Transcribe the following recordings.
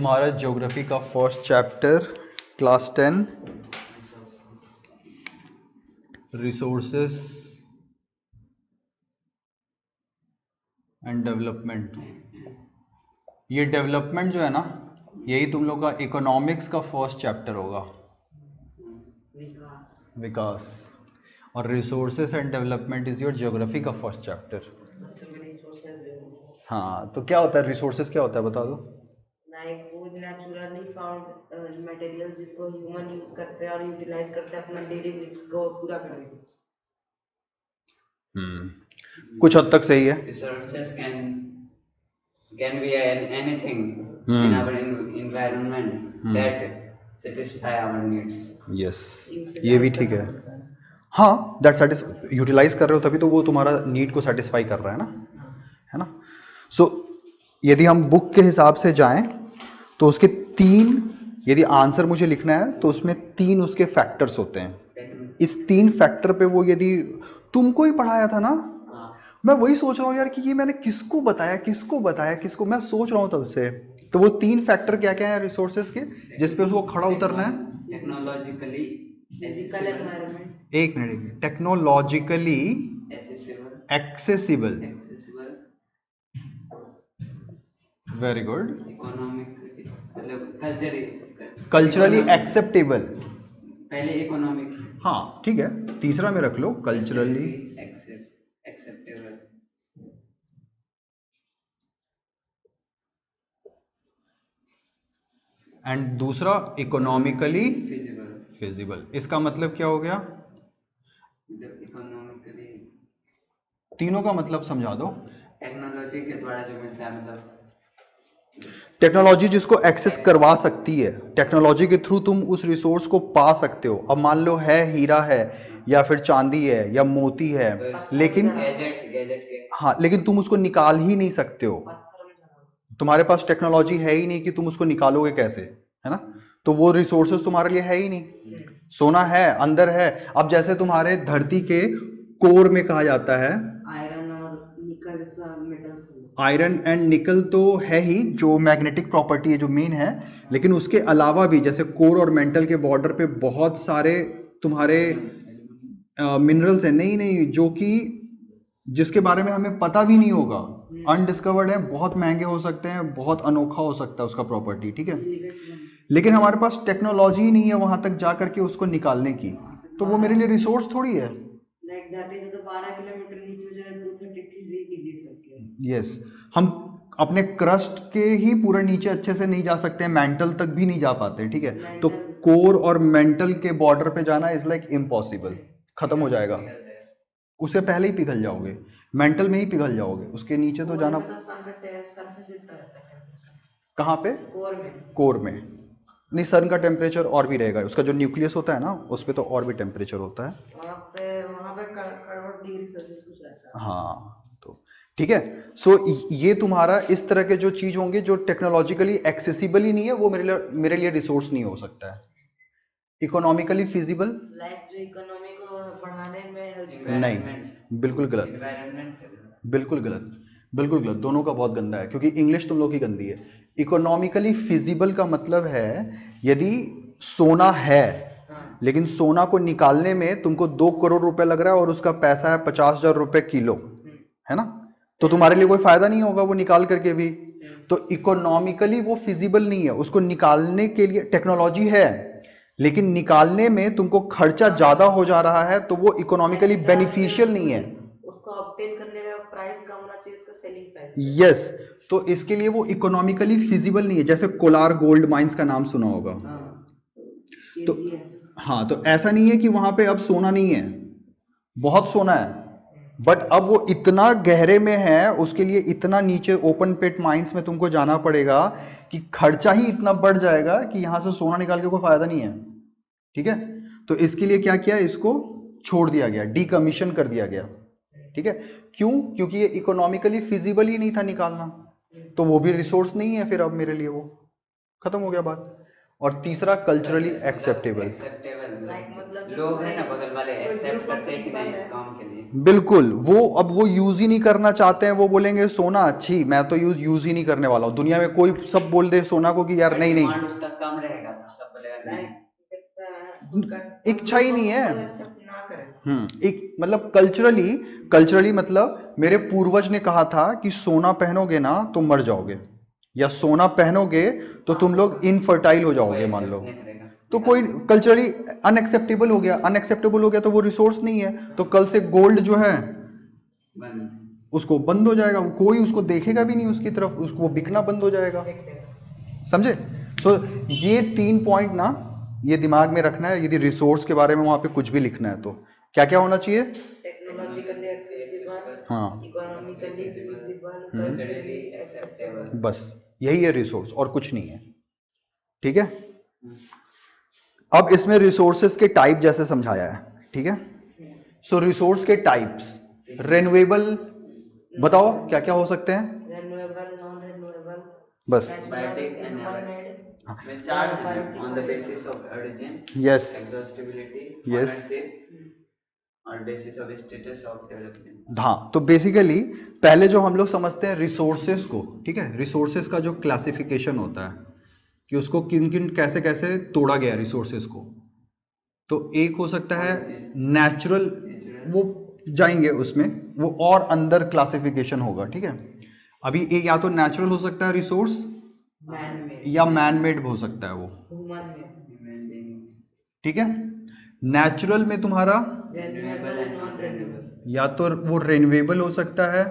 हमारा ज्योग्राफी का first chapter class 10 resources and development. ये डेवलपमेंट जो है ना, यही तुम लोग का इकोनॉमिक्स का फर्स्ट चैप्टर होगा, विकास। और resources and development is your geography का फर्स्ट चैप्टर। हाँ, तो क्या होता है रिसोर्सेस, क्या होता है बता दो। लाइक वो नेचुरली फाउंड मटेरियल्स जिसको ह्यूमन यूज करते हैं और यूटिलाइज करते हैं अपना डेली नीड्स को पूरा करने के लिए। कुछ हद तक सही है। Resources can be anything in our environment that satisfy our needs. Yes, ये भी ठीक है। हाँ, दैट सेटिस्फाई यूटिलाइज कर रहे हो तभी तो वो तुम्हारा नीड को सेटिस्फाई कर रहा है ना। सो यदि हम बुक के हिसाब से जाएं तो उसके तीन, यदि आंसर मुझे लिखना है तो उसमें तीन उसके फैक्टर्स होते हैं। इस तीन फैक्टर पे वो, यदि तुमको ही पढ़ाया था ना, मैं वही सोच रहा हूँ यार कि ये मैंने किसको बताया किसको मैं सोच रहा हूँ तब से। तो वो तीन फैक्टर क्या क्या है रिसोर्सेज के, जिसपे उसको खड़ा उतरना है। टेक्नोलॉजिकली फिजिकल एनवायरनमेंट, एक minute, technologically accessible, very good. Economic मतलब कल्चरली एक्सेप्टेबल, पहले इकोनॉमिक, हाँ ठीक है, तीसरा में रख लो कल्चरली एक्सेप्टेबल, एंड दूसरा इकोनॉमिकली फिजिबल। फिजिबल, इसका मतलब क्या हो गया? जब इकोनॉमिकली, तीनों का मतलब समझा दो। टेक्नोलॉजी के द्वारा जो मिलता है, मतलब टेक्नोलॉजी जिसको एक्सेस करवा सकती है, टेक्नोलॉजी के थ्रू तुम उस रिसोर्स को पा सकते हो। अब मान लो है हीरा है या फिर चांदी है या मोती है, लेकिन गैजेट हाँ, लेकिन तुम उसको निकाल ही नहीं सकते हो। तुम्हारे पास टेक्नोलॉजी है ही नहीं कि तुम उसको निकालोगे कैसे, है ना। तो वो रिसोर्सेज तुम्हारे लिए है ही नहीं। सोना है, अंदर है। अब जैसे तुम्हारे धरती के कोर में कहा जाता है, आयरन और निकल जैसा मेटल्स, आयरन एंड निकल तो है ही, जो मैग्नेटिक प्रॉपर्टी है जो मेन है, लेकिन उसके अलावा भी जैसे कोर और मेंटल के बॉर्डर पे बहुत सारे तुम्हारे मिनरल्स हैं, नहीं जो कि जिसके बारे में हमें पता भी नहीं होगा, अनडिस्कवर्ड है, बहुत महंगे हो सकते हैं, बहुत अनोखा हो सकता है उसका प्रॉपर्टी, ठीक है। लेकिन हमारे पास टेक्नोलॉजी ही नहीं है वहां तक जा करके उसको निकालने की, तो वो मेरे लिए रिसोर्स थोड़ी है। Like that is the 12 kilometre नीचे जो है 233 डिग्री सेल्सियस। यस, हम अपने क्रस्ट के ही पूरे नीचे अच्छे से नहीं जा सकते हैं, मेंटल तक भी नहीं जा पाते, ठीक है। तो कोर और मेंटल के बॉर्डर पे जाना इज लाइक इम्पॉसिबल, खत्म हो जाएगा, उससे पहले ही पिघल जाओगे, मेंटल में ही पिघल जाओगे, उसके नीचे तो जाना। कहाँ पे? कोर में। कोर में नहीं, सन का टेम्परेचर और भी रहेगा, उसका जो न्यूक्लियस होता है ना, उस पर तो और भी टेम्परेचर होता है। वहाँ पे 68 डिग्री सेल्सियस कुछ रहता है। हाँ, तो ठीक है। सो ये तुम्हारा इस तरह के जो चीज होंगे जो टेक्नोलॉजिकली एक्सेसिबल ही नहीं है, वो मेरे लिए रिसोर्स नहीं हो सकता है। इकोनॉमिकली फिजिबल, लाइक जो इकोनॉमी को बढ़ाने में हेल्प, नहीं, बिल्कुल गलत, बिल्कुल गलत, बिल्कुल गलत, दोनों का बहुत गंदा है, क्योंकि इंग्लिश तुम लोग की गंदी है। इकोनॉमिकली फिजिबल का मतलब है यदि सोना है, लेकिन सोना को निकालने में तुमको 2 करोड़ रुपए लग रहा है और उसका पैसा है 50,000 रुपए किलो, है ना, तो तुम्हारे लिए कोई फायदा नहीं होगा वो निकाल करके भी। तो इकोनॉमिकली वो फिजिबल नहीं है, उसको निकालने के लिए टेक्नोलॉजी है, लेकिन निकालने में तुमको खर्चा ज्यादा हो जा रहा है, तो वो इकोनॉमिकली बेनिफिशियल नहीं है। उसको ऑब्टेन करने का प्राइस कम होना चाहिए, उसका सेलिंग प्राइस। यस, तो इसके लिए वो इकोनॉमिकली फिजिबल नहीं है। जैसे कोलार गोल्ड माइंस का नाम सुना होगा, तो हाँ, तो ऐसा नहीं है कि वहां पे अब सोना नहीं है, बहुत सोना है, बट अब वो इतना गहरे में है, उसके लिए इतना नीचे ओपन पिट माइंस में तुमको जाना पड़ेगा कि खर्चा ही इतना बढ़ जाएगा कि यहां से सोना निकाल के कोई फायदा नहीं है, ठीक है। तो इसके लिए क्या किया, इसको छोड़ दिया गया, डीकमीशन कर दिया गया, ठीक है। क्यों? क्योंकि ये इकोनॉमिकली फिजिबल ही नहीं था निकालना, तो वो भी रिसोर्स नहीं है फिर अब मेरे लिए, वो खत्म हो गया बात। और तीसरा कल्चरली एक्सेप्टेबल। Like मतलब लोग हैं ना कोई- बगल वाले कोई एक्सेप्ट group of करते हैं कि people नहीं है। काम के लिए। बिल्कुल, वो अब वो यूज ही नहीं करना चाहते हैं, वो बोलेंगे सोना अच्छी, मैं तो यूज ही नहीं करने वाला हूँ। दुनिया में कोई सब बोल दे सोना को कि यार पर नहीं डिमांड नहीं, उसका कम रहेगा तो सब बोलेगा नहीं। Like कितना है, उनका इच्छा ही नहीं है। accept ना करें। एक मतलब कल्चरली मतलब मेरे पूर्वज ने कहा था कि सोना पहनोगे ना तो मर जाओगे, या सोना पहनोगे तो तुम लोग इनफर्टाइल हो कोई जाओगे मान लो। accept नहीं करेगा। तो कोई कल्चरली अनएक्सेप्टेबल हो गया, तो वो रिसोर्स नहीं है, तो कल से गोल्ड जो है बंद। उसको बंद हो जाएगा, कोई उसको देखेगा भी नहीं उसकी तरफ, उसको वो बिकना बंद हो जाएगा। समझे? सो ये 3 पॉइंट ना ये दिमाग में रखना है, यदि रिसोर्स के बारे में वहां पे कुछ भी लिखना है तो क्या क्या होना चाहिए। टेक्नोलॉजिकली एक्सेसिबल, हाँ इकोनॉमिकली फिजिबल, कल्चरली एक्सेप्टेबल। बस यही है रिसोर्स, और कुछ नहीं है। ठीक है, अब इसमें रिसोर्सेस के टाइप जैसे समझाया है। ठीक है, सो रिसोर्स के टाइप्स, रिन्यूएबल बताओ क्या क्या हो सकते हैं। रिन्यूएबल, नॉन रिन्यूएबल, बस बायोटिक एंड ह्यूमन मेड, में चार्ट देते on the basis of origin, yes exhaustibility, yes ownership और basis of status of development. हाँ, तो बेसिकली पहले जो हम लोग समझते हैं रिसोर्सेस को, ठीक है, रिसोर्सेस का जो क्लासिफिकेशन होता है कि उसको किन किन कैसे कैसे तोड़ा गया रिसोर्सेस को। तो एक हो सकता है नेचुरल, वो जाएंगे उसमें, वो और अंदर क्लासिफिकेशन होगा। ठीक है, अभी एक या तो नेचुरल हो सकता है रिसोर्स, मैन मेड, या मैन मेड हो सकता है वो। ह्यूमन मेड, ठीक है, नेचुरल में तुम्हारा रिन्यूएबल एंड नॉन रिन्यूएबल, या तो वो रिन्यूएबल हो सकता है,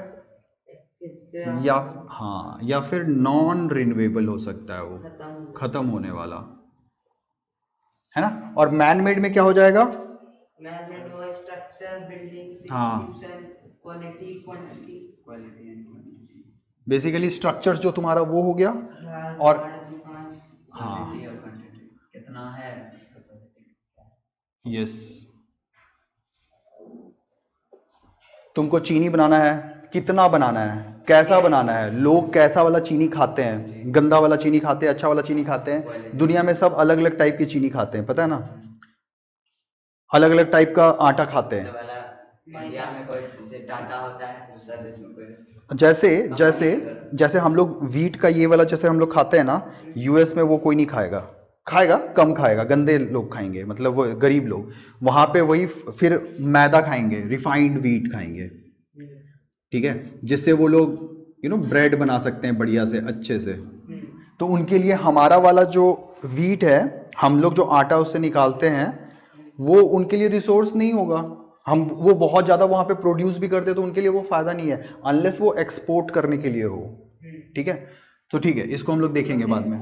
इससे या हाँ, या फिर नॉन रिन्यूएबल हो सकता है, वो खत्म खत्म होने वाला है ना। और मैन मेड में क्या हो जाएगा। मैन मेड वो स्ट्रक्चर, बिल्डिंग्स, हाँ। Institution, quality, quantity, quality and quantity, basically structures जो तुम्हारा वो हो गया, घर, और गाड़ी, दुकान, हाँ क्वालिटी और क्वांटिटी कितना है। यस, तुमको चीनी बनाना है, कितना बनाना है, कैसा बनाना है, लोग कैसा वाला चीनी खाते हैं, गंदा वाला चीनी खाते हैं, अच्छा वाला चीनी खाते हैं, दुनिया में सब अलग अलग टाइप की चीनी खाते हैं, पता है ना, अलग अलग टाइप का आटा खाते हैं। वाला इंडिया में कोई जैसे टाटा होता है, दूसरा देश में कोई जैसे जैसे जैसे हम लोग वीट का ये वाला जैसे हम लोग खाते हैं ना, यूएस में वो कोई नहीं खाएगा, खाएगा कम खाएगा, गंदे लोग खाएंगे, मतलब वो गरीब लोग। वहां पे वही फिर मैदा खाएंगे, रिफाइंड वीट खाएंगे। ठीक है, जिससे वो लोग ब्रेड बना सकते हैं बढ़िया से, अच्छे से। तो उनके लिए हमारा वाला जो वीट है, हम लोग जो आटा उससे निकालते हैं, वो उनके लिए रिसोर्स नहीं होगा। हम वो बहुत ज़्यादा वहाँ पे प्रोड्यूस भी करते तो उनके लिए वो फ़ायदा नहीं है, अनलेस वो एक्सपोर्ट करने के लिए हो। ठीक है, तो ठीक है, इसको हम लोग देखेंगे बाद में।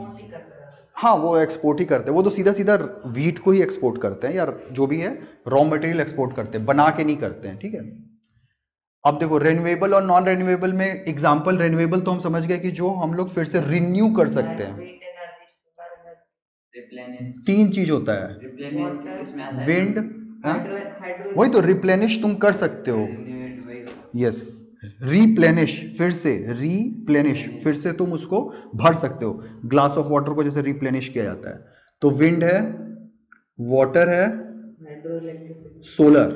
हाँ, वो एक्सपोर्ट ही करते हैं, वो तो सीधा सीधा वीट को ही एक्सपोर्ट करते हैं यार, जो भी है रॉ मटेरियल एक्सपोर्ट करते हैं, बना के नहीं करते हैं। ठीक है, अब देखो रिन्यूएबल और नॉन रिन्यूएबल में एग्जांपल, रिन्यूएबल तो हम समझ गए कि जो हम लोग फिर से रिन्यू कर सकते हैं। रिप्लेनिश, 3 चीज होता है, रिप्लेनिश किसमें आता है? विंड, हाइड्रो, वही तो रिप्लेनिश तुम कर सकते हो। रिन्यूएबल वही। यस, रीप्लेनिश, फिर से रीप्लेनिश, फिर से तुम उसको भर सकते हो। ग्लास ऑफ वाटर को जैसे रिप्लेनिश किया जाता है, तो विंड है, वाटर है, hydro electricity, solar.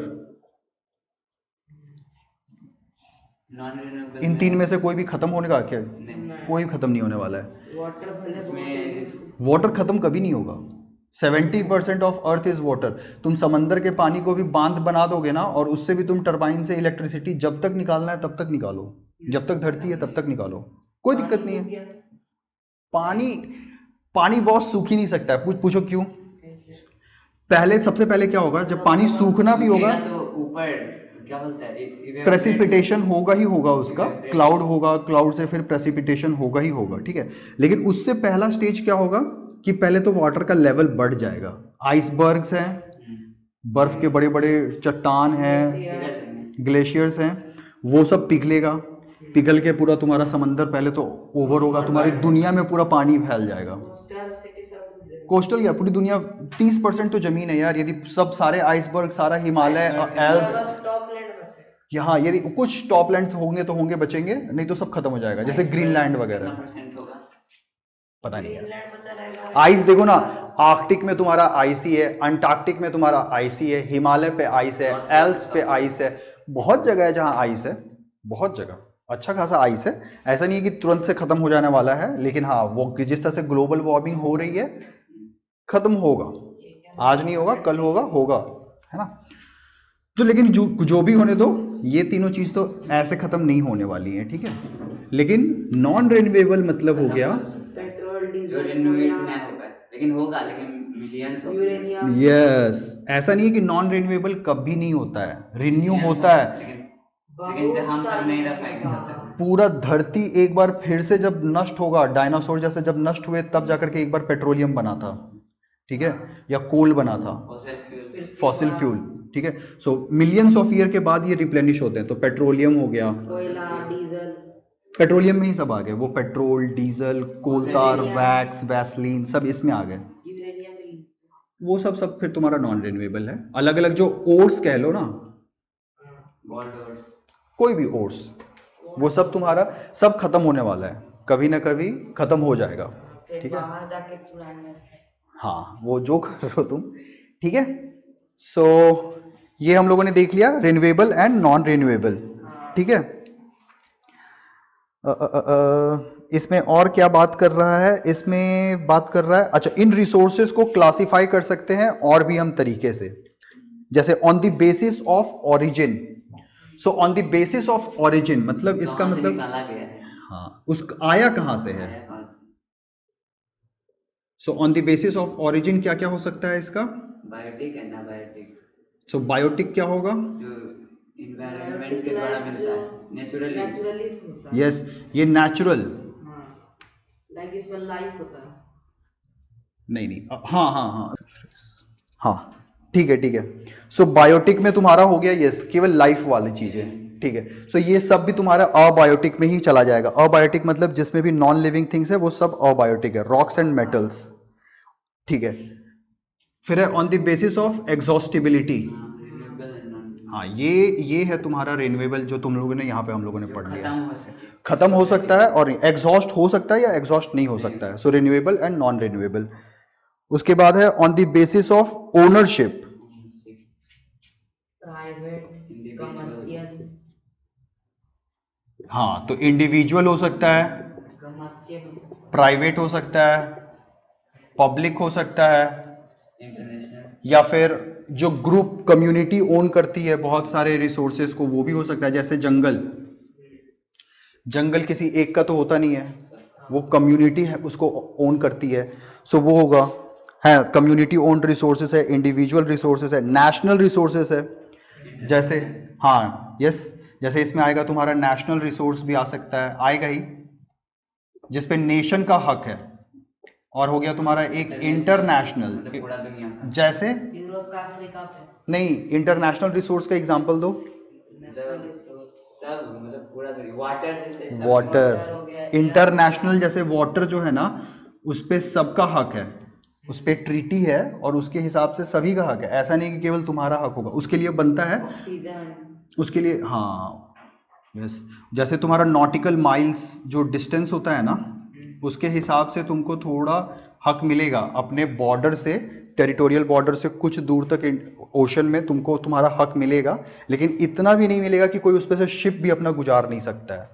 Non renewable इन 3 में से कोई भी खत्म होने का क्या? नहीं। कोई खत्म नहीं होने वाला है। वाटर भले इसमें वाटर खत्म कभी नहीं होगा। 70% ऑफ अर्थ इज वाटर। तुम समंदर के पानी को भी बांध बना दोगे ना, और उससे भी तुम टरबाइन से इलेक्ट्रिसिटी जब तक निकालना है तब तक निकालो, जब तक धरती है तब तक निकालो, कोई दिक्कत नहीं है। पानी पानी बहुत सूख ही नहीं सकता है। पूछो क्यों? पहले सबसे पहले क्या होगा, जब पानी सूखना भी होगा तो ऊपर क्या बोलता है, प्रेसिपिटेशन होगा ही होगा, उसका क्लाउड होगा, क्लाउड से फिर प्रेसिपिटेशन होगा ही होगा। ठीक है, लेकिन उससे पहला स्टेज क्या होगा कि पहले तो वाटर का लेवल बढ़ जाएगा, आइसबर्ग्स हैं, बर्फ के बड़े बड़े चट्टान हैं, ग्लेशियर्स हैं, वो सब पिघलेगा, पिघल के पूरा तुम्हारा समंदर पहले तो ओवर होगा, तुम्हारी दुनिया में पूरा पानी फैल जाएगा। कोस्टल क्या, पूरी दुनिया 30% तो जमीन है यार, यदि सब सारे आइसबर्ग, सारा हिमालय, एल्प्स, टॉप लैंड बचे, यहाँ यदि कुछ टॉप लैंड्स होंगे तो होंगे, बचेंगे, नहीं तो सब खत्म हो जाएगा, जैसे ग्रीनलैंड वगैरह। परसेंट होगा? पता नहीं है। ग्रीनलैंड बचा रहेगा। आइस देखो ना, आर्कटिक में तुम्हारा आइस ही है, अंटार्कटिक में तुम्हारा आइस ही है, हिमालय पे आइस है, एल्प्स पे आइस है, बहुत जगह है जहां आइस है, बहुत जगह अच्छा खासा आइस है। ऐसा नहीं है कि तुरंत से खत्म हो जाने वाला है, लेकिन हाँ वो जिस तरह से ग्लोबल वार्मिंग हो रही है खत्म होगा, आज नहीं होगा कल होगा, होगा, है ना। तो लेकिन जो जो भी होने दो, ये तीनों चीज तो ऐसे खत्म नहीं होने वाली है, ठीक है। लेकिन नॉन रिन्यूएबल मतलब हो गया, पेट्रोल जो डीजल रिन्यूएट कोयला नहीं होगा, लेकिन होगा, लेकिन मिलियंस ऑफ यूरेनियम। यस, ऐसा नहीं है कि नॉन रिन्यूएबल कभी नहीं होता है, रिन्यू होता है। लेकिन जब हम सब नहीं रह पाएंगे तब तक। पूरा धरती एक बार फिर से जब नष्ट होगा, डायनासोर जैसे जब नष्ट हुए तब जाकर के एक बार पेट्रोलियम बना था, ठीक है, या कोल बना था, फॉसिल फ्यूल। फॉसिल फ्यूल, ठीक है। सो मिलियंस ऑफ ईयर के बाद ये रिप्लेनिश होते हैं, तो पेट्रोलियम हो गया, कोयला डीजल पेट्रोलियम में ही सब आ गए, वो पेट्रोल डीजल कोलतार वैक्स वैसलीन सब इसमें आ गए, यूरेनियम भी। वो सब फिर तुम्हारा नॉन रिन्यूएबल है। अलग अलग जो ओर्स कह लो ना, गोल्ड ओर्स। कोई भी ओर्स, वो सब तुम्हारा सब खत्म होने वाला है, कभी ना कभी खत्म हो जाएगा, फिर ठीक है। बाहर जाके चुराने। हाँ वो जो कर रहे हो तुम, ठीक है। सो ये हम लोगों ने देख लिया रिन्यूएबल एंड नॉन रिन्यूएबल, ठीक है। इसमें और क्या बात कर रहा है, इसमें बात कर रहा है, अच्छा इन रिसोर्सेज को क्लासिफाई कर सकते हैं और भी हम तरीके से, जैसे on the basis of origin. So on the basis of origin मतलब इसका कहाँ से मतलब, निकाला गया है, हाँ उस आया कहाँ से है। आया कहाँ से? So on the basis of origin क्या क्या हो सकता है इसका। बायोटिक है ना, बायोटिक सो बायोटिक क्या होगा, जो इन्वायरमेंट के द्वारा मिलता है नेचुरली। नेचुरली होता है। यस ये नेचुरल, हाँ, लाइक इसमें लाइफ होता है। नहीं नहीं हाँ हाँ हाँ हाँ, ठीक है ठीक है। सो बायोटिक में तुम्हारा हो गया यस केवल लाइफ वाली चीजें, ठीक है। सो ये सब भी तुम्हारा अबायोटिक में ही चला जाएगा। अबायोटिक मतलब जिसमें भी नॉन लिविंग थिंग्स है वो सब अबायोटिक है, रॉक्स एंड मेटल्स, ठीक है। फिर है on the basis of exhaustibility, renewable and non, हाँ ये है तुम्हारा रिन्यूएबल जो तुम लोगों ने यहाँ पे हम लोगों ने पढ़ लिया, खत्म हो सके, खत्म हो सकता है और एग्जॉस्ट हो सकता है या एग्जॉस्ट नहीं हो सकता है। सो रिन्यूएबल एंड नॉन रिन्यूएबल। उसके बाद है on the basis of ownership, private commercial. हाँ तो इंडिविजुअल हो सकता है, कमर्शियल हो सकता है। प्राइवेट हो सकता है, पब्लिक हो सकता है, इंटरनेशनल, या फिर जो ग्रुप कम्युनिटी ओन करती है बहुत सारे रिसोर्सेज को, वो भी हो सकता है। जैसे जंगल, जंगल किसी एक का तो होता नहीं है, वो कम्युनिटी है उसको ओन करती है, सो वो होगा, है कम्युनिटी ओन्ड रिसोर्सेज है, इंडिविजुअल रिसोर्सेज है, नेशनल रिसोर्सेज है। जैसे हाँ यस, जैसे इसमें आएगा तुम्हारा नेशनल रिसोर्स भी आ सकता है, आएगा ही, जिसपे नेशन का हक है। और हो गया तुम्हारा एक इंटरनेशनल, मतलब पूरा दुनिया का, जैसे यूरोप का, अफ्रीका पे। नहीं इंटरनेशनल रिसोर्स का एग्जांपल दो। मतलब सब, मतलब पूरा दुनिया, वाटर जैसे सब, water हो वाटर, गया, इंटरनेशनल जैसे वाटर जो है ना उस पे सबका हक है, उस पे ट्रीटी है और उसके हिसाब से सभी का हक है, ऐसा नहीं कि केवल तुम्हारा हक होगा, उसके लिए बनता है, ऑक्सीजन। उसके लिए हाँ यस। जैसे तुम्हारा नॉटिकल माइल्स जो डिस्टेंस होता है ना, उसके हिसाब से तुमको थोड़ा हक मिलेगा अपने बॉर्डर से, टेरिटोरियल बॉर्डर से कुछ दूर तक ओशन में तुमको तुम्हारा हक मिलेगा, लेकिन इतना भी नहीं मिलेगा कि कोई उस पर से शिप भी अपना गुजार नहीं सकता है,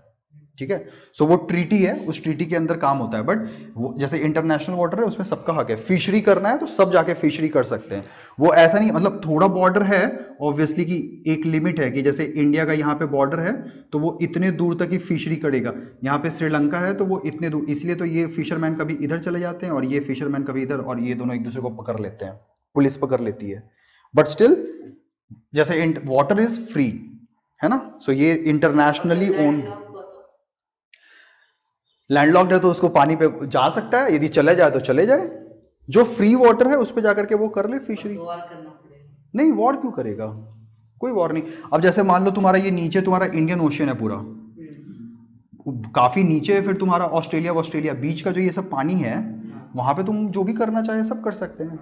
ठीक है। सो वो ट्रीटी है, उस ट्रीटी के अंदर काम होता है, बट वो जैसे इंटरनेशनल वाटर है उसमें सबका हक है। फिशरी करना है तो सब जाके फिशरी कर सकते हैं, वो ऐसा नहीं, मतलब थोड़ा बॉर्डर है ऑब्वियसली कि एक लिमिट है कि जैसे इंडिया का यहाँ पे बॉर्डर है तो वो इतने दूर तक ही फिशरी करेगा, यहाँ पे श्रीलंका है तो वो इतने दूर, इसलिए तो ये फिशरमैन कभी इधर चले जाते हैं और ये फिशरमैन कभी इधर, और ये दोनों एक दूसरे को पकड़ लेते हैं, पुलिस पकड़ लेती है, बट स्टिल जैसे वाटर इज फ्री है ना। सो ये इंटरनेशनली ओन, लैंडलॉक्ड है तो उसको पानी पे जा सकता है, यदि चले जाए तो चले जाए, जो फ्री वाटर है उस पे जाकर के वो कर ले फिशरी। वॉर करना पड़ेगा। नहीं वॉर क्यों करेगा, कोई वॉर नहीं। अब जैसे मान लो तुम्हारा ये नीचे तुम्हारा इंडियन ओशियन है पूरा, काफी नीचे है, फिर तुम्हारा ऑस्ट्रेलिया बीच का जो ये सब पानी है, वहां पे तुम जो भी करना चाहे सब कर सकते हैं,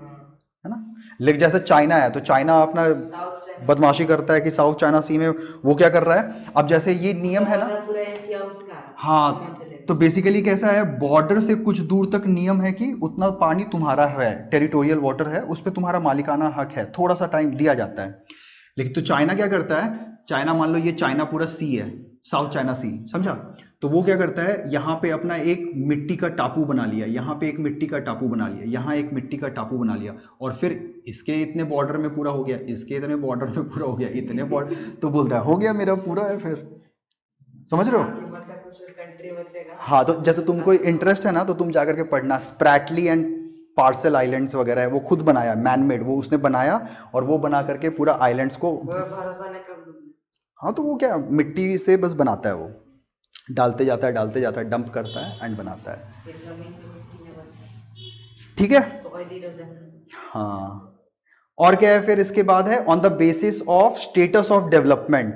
है ना। लेकिन जैसे चाइना है तो चाइना अपना साउथ चाइना बदमाशी करता है कि साउथ चाइना सी में वो क्या कर रहा है, अब जैसे ये नियम है ना, पूरा एशिया उसका हाँ समझ ले। तो बेसिकली कैसा है, बॉर्डर से कुछ दूर तक नियम है कि उतना पानी तुम्हारा है, टेरिटोरियल वाटर है, उस पर तुम्हारा मालिकाना हक है, थोड़ा सा टाइम दिया जाता है। लेकिन तो चाइना क्या करता है, चाइना मान लो ये चाइना पूरा सी है, साउथ चाइना सी, समझा, तो वो क्या करता है, यहाँ पे अपना एक मिट्टी का टापू बना लिया, यहाँ पे एक मिट्टी का टापू बना लिया, यहाँ एक मिट्टी का टापू बना लिया, और फिर इसके इतने बॉर्डर में पूरा हो गया, इसके इतने बॉर्डर में पूरा हो गया, इतने बॉर्डर, तो बोलता है हो गया मेरा पूरा है, फिर समझ रहे हो। बाकी बचा कुछ कंट्री बचेगा। हाँ, तो जैसे तुमको इंटरेस्ट है ना, तो तुम जाकर के पढ़ना, स्प्रैटली एंड पार्सल आइलैंड्स वगैरह है, वो खुद बनाया, मैन मेड, वो उसने बनाया, और वो बना करके पूरा आइलैंड्स को, वो भरोसा नहीं कर दूँ। हाँ तो वो क्या मिट्टी से बस बनाता है, वो डालते जाता है, डंप करता है एंड बनाता है, फिर जमीन की मिट्टी में बचा ठीक है। Soil erosion. हाँ, और क्या है फिर इसके बाद है, on the basis of status of development,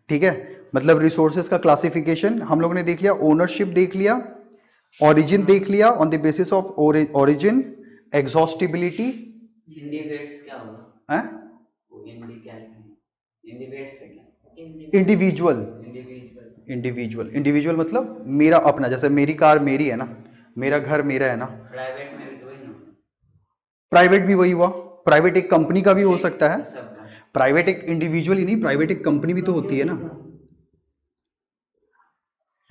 ठीक है, मतलब रिसोर्सेज का क्लासिफिकेशन हम लोगों ने देख लिया, ओनरशिप देख लिया, ओरिजिन देख लिया, on the basis of origin, exhaustibility, इंडिवेट्स क्या होगा? है वो इंडी क्या लिखेंगे? इंडिवेट्स है क्या? Individual, individual. इंडिविजुअल मतलब मेरा अपना, जैसे मेरी कार मेरी है ना, मेरा घर मेरा है ना। प्राइवेट में भी तो वही ना होगा। प्राइवेट भी वही हुआ, प्राइवेट एक कंपनी का भी हो सकता है, सबका। प्राइवेट एक इंडिविजुअल ही नहीं, प्राइवेट एक कंपनी भी तो होती है ना,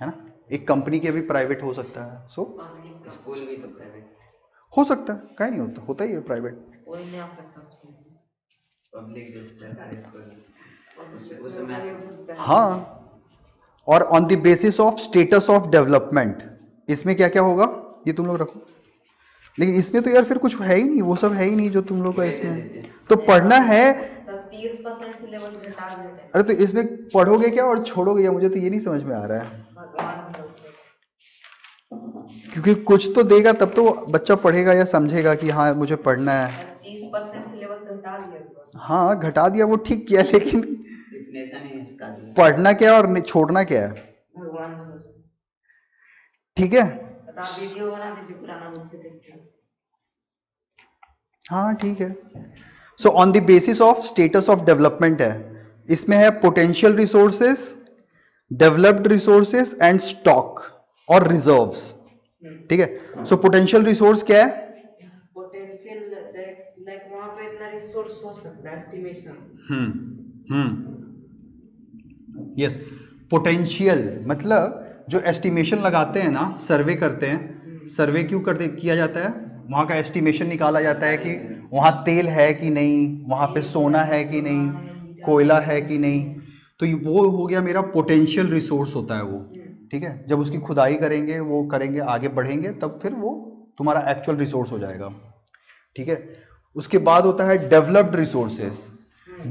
है ना, एक कंपनी के भी प्राइवेट हो सकता है, सो स्कूल भी तो प्राइवेट। हो सकता है, कहीं नहीं होता, होता ही है प्राइवेट। कोई नहीं आ सकता उसमें। पब्लिक जैसे सरकारी स्कूल उसमें आ सकता है। हाँ, और on the basis of status of development, इसमें क्या क्या होगा ये तुम लोग रखो, लेकिन इसमें तो यार फिर कुछ है ही नहीं, वो सब है ही नहीं जो तुम लोग का इसमें, तो पढ़ना है। तब 30% सिलेबस घटा देते हैं। अरे तो इसमें पढ़ोगे क्या और छोड़ोगे क्या, मुझे तो ये नहीं समझ में आ रहा है, भगवान भरोसे। क्योंकि कुछ तो देगा तब तो बच्चा पढ़ेगा या समझेगा कि हाँ मुझे पढ़ना है। 30% सिलेबस घटा दिया हुआ। हाँ घटा दिया, वो ठीक किया, लेकिन डिफिनेशन ही इसका दिया। पढ़ना क्या और छोड़ना क्या है, भगवान भरोसे। ठीक है। बता वीडियो बना दीजिए पुराना बुक से देख के। हाँ ठीक है। So on the basis of status of development है, इसमें है potential resources, developed resources and stock और रिजर्व्स, ठीक है। सो पोटेंशियल रिसोर्स क्या है, पोटेंशियल लाइक वहां पे इतना रिसोर्स हो सकता है एस्टिमेशन। यस, पोटेंशियल मतलब जो एस्टिमेशन लगाते हैं ना, सर्वे करते हैं, सर्वे क्यों करते किया जाता है, वहाँ का एस्टिमेशन निकाला जाता है कि वहाँ तेल है कि नहीं, वहाँ पे सोना है कि नहीं, कोयला है कि नहीं, तो वो हो गया मेरा पोटेंशियल रिसोर्स होता है वो, ठीक है। जब उसकी खुदाई करेंगे, वो करेंगे, आगे बढ़ेंगे, तब फिर वो तुम्हारा एक्चुअल रिसोर्स हो जाएगा, ठीक है। उसके बाद होता है डेवलप्ड रिसोर्सेस।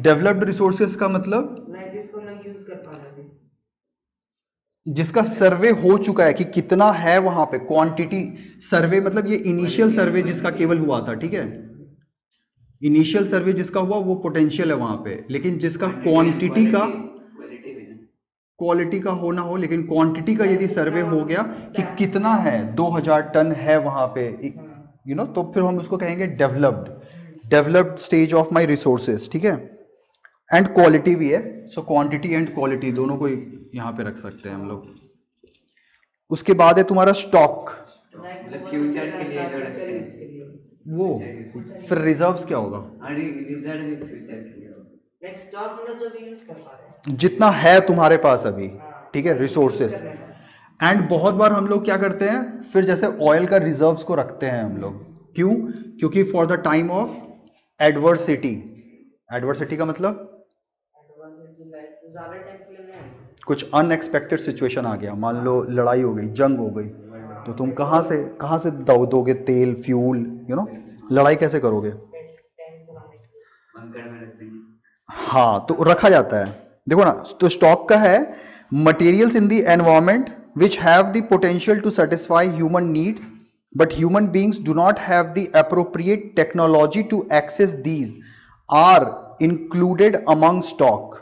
डेवलप्ड रिसोर्सेस का मतलब लाइक जिसको लोग यूज कर पा रहे हैं। जिसका सर्वे हो चुका है कि कितना है वहां पे, क्वांटिटी सर्वे, मतलब ये इनिशियल सर्वे जिसका केवल हुआ था, ठीक है, इनिशियल सर्वे जिसका हुआ वो पोटेंशियल है वहां पे, लेकिन जिसका क्वांटिटी का, क्वालिटी भी ना। क्वालिटी का हो ना हो, लेकिन क्वांटिटी का यदि सर्वे हो गया कि कितना है, 2000 टन है वहां पे, यू नो, तो फिर हम उसको कहेंगे developed stage of my resources, ठीक है। एंड क्वालिटी भी है, सो क्वांटिटी एंड क्वालिटी दोनों को यहाँ पे रख सकते हैं हम लोग। उसके बाद है तुम्हारा स्टॉक, मतलब फ्यूचर के लिए जो रखते हैं। के लिए। वो फिर रिजर्व्स क्या होगा, और रिजर्व भी फ्यूचर के लिए होगा। लाइक स्टॉक मतलब जो भी यूज कर पा रहे हैं। जितना है तुम्हारे पास अभी, ठीक है, रिसोर्सेस। एंड बहुत बार हम लोग क्या करते हैं, फिर जैसे ऑयल का रिजर्व्स को रखते हैं हम लोग, क्यों, क्योंकि for the time of adversity, adversity का मतलब ज्यादा टाइम के लिए नहीं। कुछ अनएक्सपेक्टेड सिचुएशन आ गया, मान लो लड़ाई हो गई, जंग हो गई, तो तुम कहाँ से दोगे तेल, फ्यूल, यू नो, लड़ाई कैसे करोगे, बंकर में रख देंगे। हाँ तो रखा जाता है। देखो ना, तो स्टॉक का है materials in the environment which have the potential to satisfy human needs but human beings do not have the appropriate technology to access these are included among stock.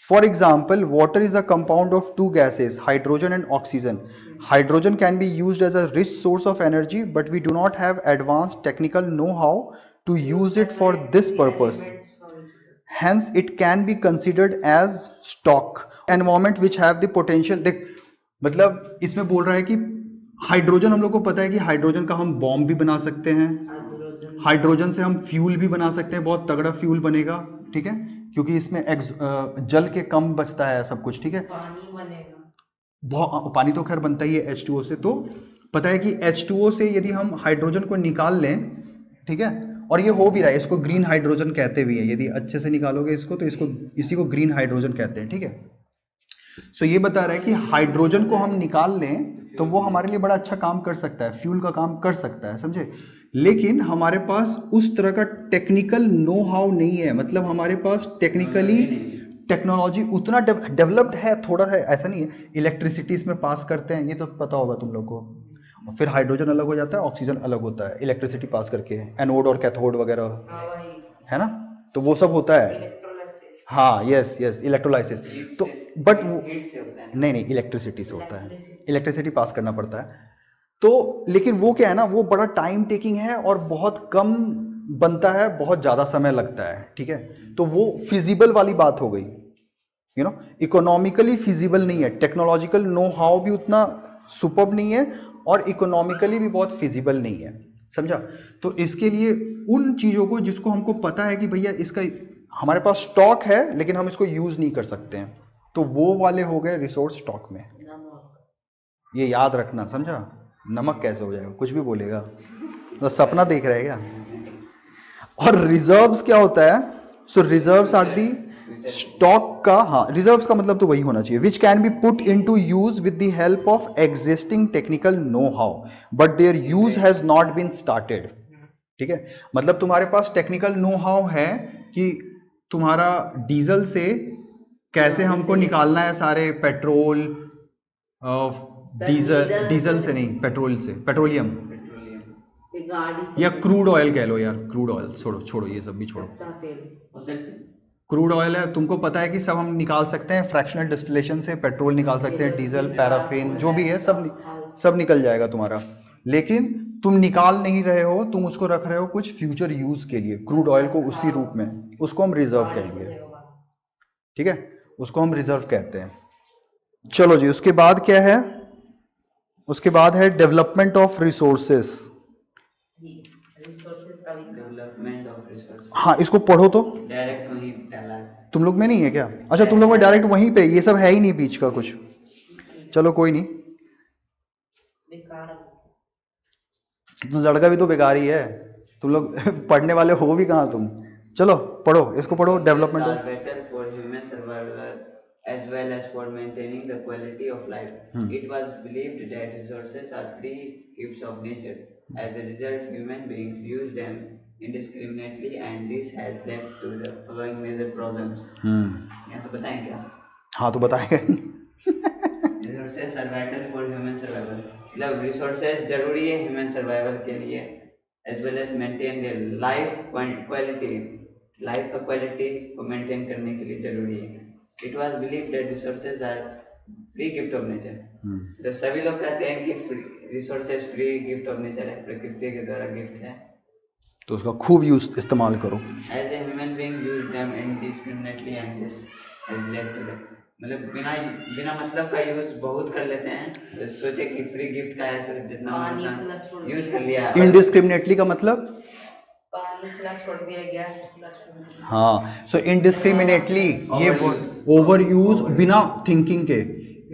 For example, water is a compound of two gases, hydrogen and oxygen. Hydrogen can be used as a rich source of energy, but we do not have advanced technical know-how to use it for this purpose. Hence, it can be considered as stock. Environment which have the potential. मतलब इसमें बोल रहा है कि hydrogen, हम लोग को पता है कि हाइड्रोजन का हम बॉम्ब भी बना सकते हैं, हाइड्रोजन हाइड्रोजन से हम फ्यूल भी बना सकते हैं, बहुत तगड़ा फ्यूल बनेगा, ठीक है, क्योंकि इसमें जल के कम बचता है सब कुछ, ठीक है। पानी बनेगा। बहुत पानी तो खैर बनता ही है H2O से, तो पता है कि H2O से यदि हम हाइड्रोजन को निकाल लें, ठीक है, और ये हो भी रहा है, इसको ग्रीन हाइड्रोजन कहते भी हैं, यदि अच्छे से निकालोगे इसको तो इसको, इसी को ग्रीन हाइड्रोजन कहते हैं, ठीक है। सो ये बता रहा है कि हाइड्रोजन को हम निकाल लें तो वो हमारे लिए बड़ा अच्छा काम कर सकता है, फ्यूल का काम कर सकता है, समझे, लेकिन हमारे पास उस तरह का टेक्निकल नो हाउ नहीं है, मतलब हमारे पास टेक्निकली टेक्नोलॉजी उतना डेवलप्ड है, थोड़ा है, ऐसा नहीं है। इलेक्ट्रिसिटी इसमें पास करते हैं, ये तो पता होगा तुम लोग को, और फिर हाइड्रोजन अलग हो जाता है, ऑक्सीजन अलग होता है इलेक्ट्रिसिटी पास करके, एनोड और कैथोड वगैरह, हाँ वही है ना, तो वो सब होता है। इलेक्ट्रोलाइसिस। हाँ, यस यस, इलेक्ट्रोलाइसिस। हीट तो से, बट वो हीट से होता है ना। नहीं नहीं, इलेक्ट्रिसिटी से होता है, इलेक्ट्रिसिटी। इलेक्ट्रिसिटी पास करना पड़ता है। तो लेकिन वो क्या है ना, वो बड़ा टाइम टेकिंग है और बहुत कम बनता है, बहुत ज़्यादा समय लगता है, ठीक है, तो वो फिजिबल वाली बात हो गई, यू नो, इकोनॉमिकली फिजिबल नहीं है, टेक्नोलॉजिकल नो हाउ भी उतना सुपर्ब नहीं है, और इकोनॉमिकली भी बहुत फिजिबल नहीं है, समझा। तो इसके लिए उन चीज़ों को जिसको हमको पता है कि भैया इसका हमारे पास स्टॉक है लेकिन हम इसको यूज़ नहीं कर सकते हैं, तो वो वाले हो गए रिसोर्स स्टॉक में, नमक। ये याद रखना, समझा। नमक कैसे हो जाएगा, कुछ भी बोलेगा, तो सपना देख रहे हैं क्या। और रिजर्व्स क्या होता है, so reserves are the stock का, हाँ, रिजर्व्स का मतलब तो वही होना चाहिए, which can be put in to use with the help of existing technical know how but their use has not been started, ठीक है, मतलब तुम्हारे पास टेक्निकल नो हाउ है कि तुम्हारा डीजल से कैसे हमको निकालना है सारे पेट्रोल, डीजल, डीजल से नहीं, पेट्रोल से, पेट्रोलियम पेट्रोलियम ये गाड़ी या चलती क्रूड ऑयल कह लो यार, क्रूड ऑयल छोड़ो, छोड़ो ये सब भी छोड़ो, कच्चा तेल। फॉसिल क्रूड ऑयल है, तुमको पता है कि सब हम निकाल सकते हैं फ्रैक्शनल डिस्टिलेशन से, पेट्रोल निकाल सकते हैं, डीजल, पैराफिन, जो भी है सब निकल जाएगा तुम्हारा, लेकिन तुम निकाल नहीं रहे हो, तुम उसको रख रहे हो कुछ फ्यूचर यूज के लिए, क्रूड ऑयल को उसी रूप में, उसको हम रिजर्व कहेंगे, ठीक है, उसको हम रिजर्व कहते हैं। चलो जी, उसके बाद क्या है, उसके बाद है डेवलपमेंट ऑफ रिसोर्सेस। रिसोर्सेज का विकास। डेवलपमेंट ऑफ रिसोर्स, हाँ, इसको पढ़ो तो, डायरेक्ट वहीं डाला है। तुम लोग में नहीं है क्या, अच्छा तुम लोग में डायरेक्ट वहीं पे, ये सब है ही नहीं बीच का कुछ, चलो कोई नहीं, बेकार। तो लड़का भी तो बेकार ही है, तुम लोग पढ़ने वाले हो भी कहाँ तुम, चलो पढ़ो, इसको पढ़ो, development are of, better for human survival as well as for maintaining the quality of life. It was believed that resources are free gifts of nature. As a result, human beings use them indiscriminately, and this has led to the following major problems. यहाँ तो बताएं क्या? हाँ तो बताएगा नहीं, Resources are vital for human survival. मतलब resources जरूरी है human survival के लिए, as well as maintain their life quality. Life का quality को maintain करने के लिए जरूरी है. It was believed that resources are free gift of nature. तो सभी लोग कहते हैं कि resources free gift of nature है, प्रकृति के द्वारा gift है. तो उसका खूब यूज इस्तेमाल करो। As a human being use them indiscriminately and this has led to that. मतलब बिना बिना मतलब का यूज बहुत कर लेते हैं, सोचे कि फ्री गिफ्ट का है तो जितना पानी खुला छोड़ यूज दिया। कर लिया। इनडिस्क्रिमिनेटली का मतलब, पानी खुला छोड़ दिया, गैस खुला छोड़ दिया। हाँ, सो इनडिस्क्रिमिनेटली, ये ओवर यूज, बिना थिंकिंग के,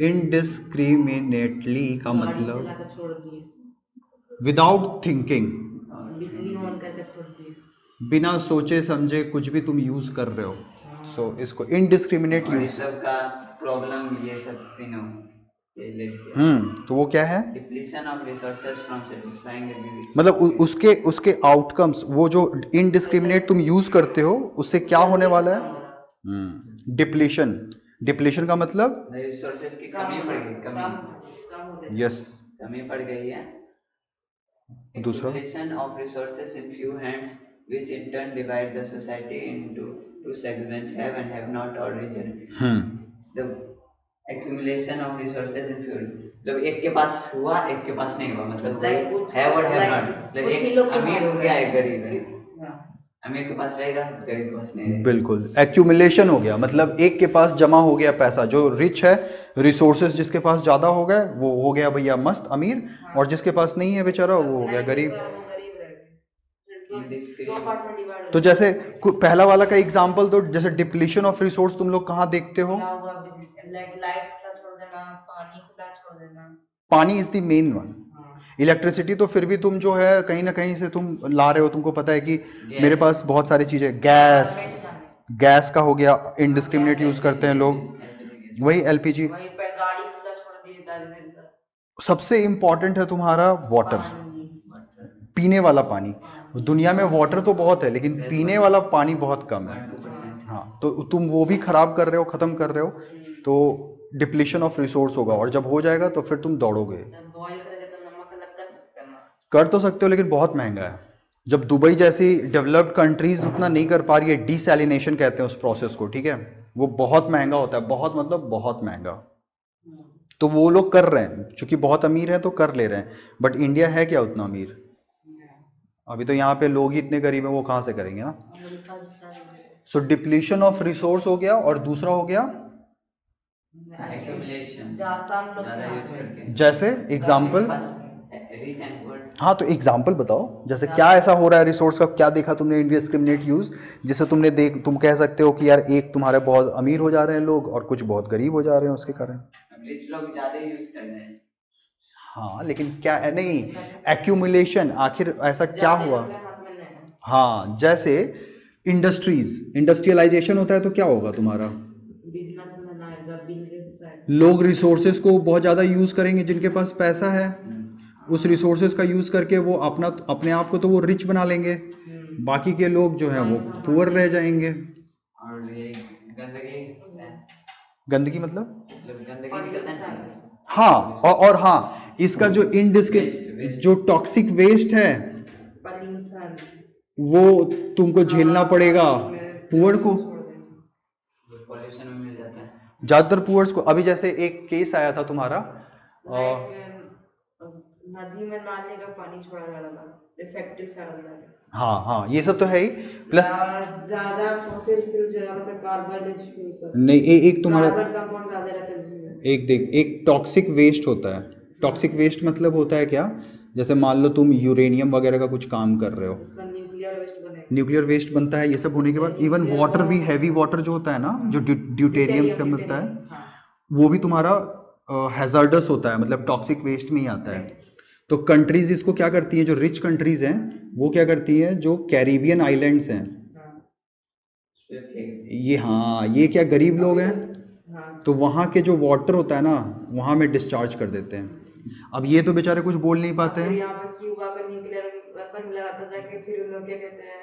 इनडिस्क्रिमिनेटली का गाड़ी मतलब चला कर छोड़ दिए, विदाउट थिंकिंग, बिजली ऑन करके छोड़ दिए। बिना सोचे समझे कुछ भी तुम यूज कर रहे हो, सो इसको इनडिस्क्रिमिनेट और यूज। इस सब का प्रॉब्लम ये सब तीनों ये लेड किया। तो वो क्या है, depletion of resources from satisfying मतलब उसके उसके आउटकम्स, वो जो इनडिस्क्रिमिनेट तुम यूज करते हो उससे क्या होने वाला है, डिप्लीशन, डिप्लीशन का मतलब, रिसोर्सेज की कमी पड़ गई, कम हो गई। यस, कमी पड़ गई है। दूसरा, Accumulation of resources in few hands, which in turn divide the society into two segments, have and have not or region. The accumulation of resources in few, मतलब एक के पास हुआ एक के पास नहीं हुआ, मतलब Like कुछ have or have like not, मतलब कुछ ही एक लोग के अमीर पास हो गया एक गरीब है। अमीर के पास रहेगा, गरीब के पास नहीं रहेगा। बिल्कुल, एक्यूमुलेशन हो गया, मतलब एक के पास जमा हो गया पैसा, जो रिच है, रिसोर्सेज जिसके पास ज़्यादा हो गए वो हो गया भैया मस्त अमीर, और जिसके पास नहीं है बेचारा वो हो गया गरीब। वो गरीब रह गए। दो Indiscriminate। पार्ट में डिवाइड तो जैसे पहला वाला का एग्जांपल दो, जैसे डिप्लीशन ऑफ रिसोर्स तुम लोग कहाँ देखते हो? क्या होगा, लाइक लाइट खुला छोड़ देना, पानी खुला छोड़ देना। पानी इज द मेन वन। हाँ। इलेक्ट्रिसिटी तो फिर भी तुम जो है कहीं ना कहीं से तुम ला रहे हो, तुमको पता है कि Gas। मेरे पास बहुत सारी चीज़ें, गैस, Environment जाने। गैस का हो गया, इंडिस्क्रिमिनेट यूज़ करते हैं लोग, LPG वही एलपीजी। वहीं पे गाड़ी खुला छोड़ दी ज्यादा देर तक। सबसे इम्पॉर्टेंट है तुम्हारा वाटर, पानी, पीने वाला पानी। दुनिया में वाटर तो बहुत है लेकिन पीने वाला पानी बहुत कम है। 1-2%। हाँ, तो तुम वो भी खराब कर रहे हो, ख़त्म कर रहे हो, तो डिप्लीशन ऑफ रिसोर्स होगा, और जब हो जाएगा तो फिर तुम दौड़ोगे। बॉईल करेंगे तो नमक अलग कर सकते हैं ना। कर तो सकते हो लेकिन बहुत महंगा है। जब दुबई जैसी डेवलप्ड कंट्रीज उतना नहीं कर पा रही है, डिसैलिनेशन कहते हैं उस प्रोसेस को, ठीक है, वो बहुत महंगा होता है, बहुत मतलब बहुत महंगा। तो वो लोग कर रहे हैं, चूंकि बहुत अमीर है तो कर ले रहे हैं, बट इंडिया है क्या उतना अमीर? अभी तो यहाँ पे लोग ही इतने गरीब हैं, वो कहाँ से करेंगे ना। अमेरिका जितना नहीं सो डिप्लीशन ऑफ रिसोर्स हो गया, और दूसरा हो गया है। Accumulation। ज्यादा हम लोग ज़्यादा यहाँ यूज पे। करके। जैसे एग्जाम्पल। Rich and poor. हाँ, तो एग्जाम्पल बताओ, जैसे क्या ऐसा हो रहा है रिसोर्स का, क्या देखा तुमने इंडिस्क्रिमिनेट यूज, जिससे तुम कह सकते हो कि यार एक तुम्हारे बहुत अमीर हो जा रहे हैं लोग और कुछ बहुत गरीब हो जा रहे हैं उसके कारण। रिच लोग ज़्यादा यूज कर रहे हैं। हाँ, लेकिन क्या है, नहीं, एक्यूमुलेशन, आखिर ऐसा क्या ज्यादा हुआ? लोग के हाथ में नहीं है। हाँ, जैसे इंडस्ट्रियलाइजेशन होता है तो क्या होगा तुम्हारा? बिजनेस में आएगा, बिल गेट्स आएगा। लोग रिसोर्सेज को बहुत ज़्यादा यूज़ करेंगे, जिनके पास पैसा है उस रिसोर्सेज का यूज़ करके वो अपने आप को तो वो रिच बना लेंगे, बाकी के लोग जो हैं वो पुअर रह जाएंगे। और ये गंदगी है। गंदगी मतलब? गंदगी निकलता है ना इससे। हाँ, और हाँ, इसका जो Waste। जो टॉक्सिक वेस्ट है पॉल्यूशन। वो तुमको झेलना पड़ेगा, पुअर को। पॉल्यूशन में मिल जाता है। ज़्यादातर पुअर्स को। अभी जैसे एक केस आया था तुम्हारा, नदी में नाले का पानी छोड़ा जा रहा था, इफेक्टिव सारा था। हाँ हाँ, ये सब तो है ही, प्लस ज्यादा फॉसिल फ्यूल ज्यादा कार्बन रिच फ्यूल, नहीं, एक तुम्हारा, कार्बन कंपाउंड ज्यादा रहता है जिसमें। एक देख, एक टॉक्सिक वेस्ट होता है। टॉक्सिक वेस्ट मतलब होता है क्या? जैसे मान लो तुम यूरेनियम वगैरह का कुछ काम कर रहे हो, उसका न्यूक्लियर वेस्ट बनेगा। न्यूक्लियर वेस्ट बनता है, ये सब होने के बाद इवन वाटर भी, हैवी वाटर जो होता है ना, जो ड्यूटेरियम से बनता है, वो भी तुम्हारा हैजार्डस होता है, मतलब टॉक्सिक वेस्ट में ही आता है। तो कंट्रीज इसको क्या करती हैं, जो रिच कंट्रीज हैं वो क्या करती हैं, जो कैरिबियन आइलैंड्स हैं, ये, हाँ, ये क्या गरीब लोग हैं, तो वहाँ के जो वाटर होता है ना वहाँ में डिस्चार्ज कर देते हैं। अब ये तो बेचारे कुछ बोल नहीं पाते हैं। यहाँ पर क्यूबा का न्यूक्लियर वेपन मिला था जाके, फिर उन लोग क्या कहते हैं,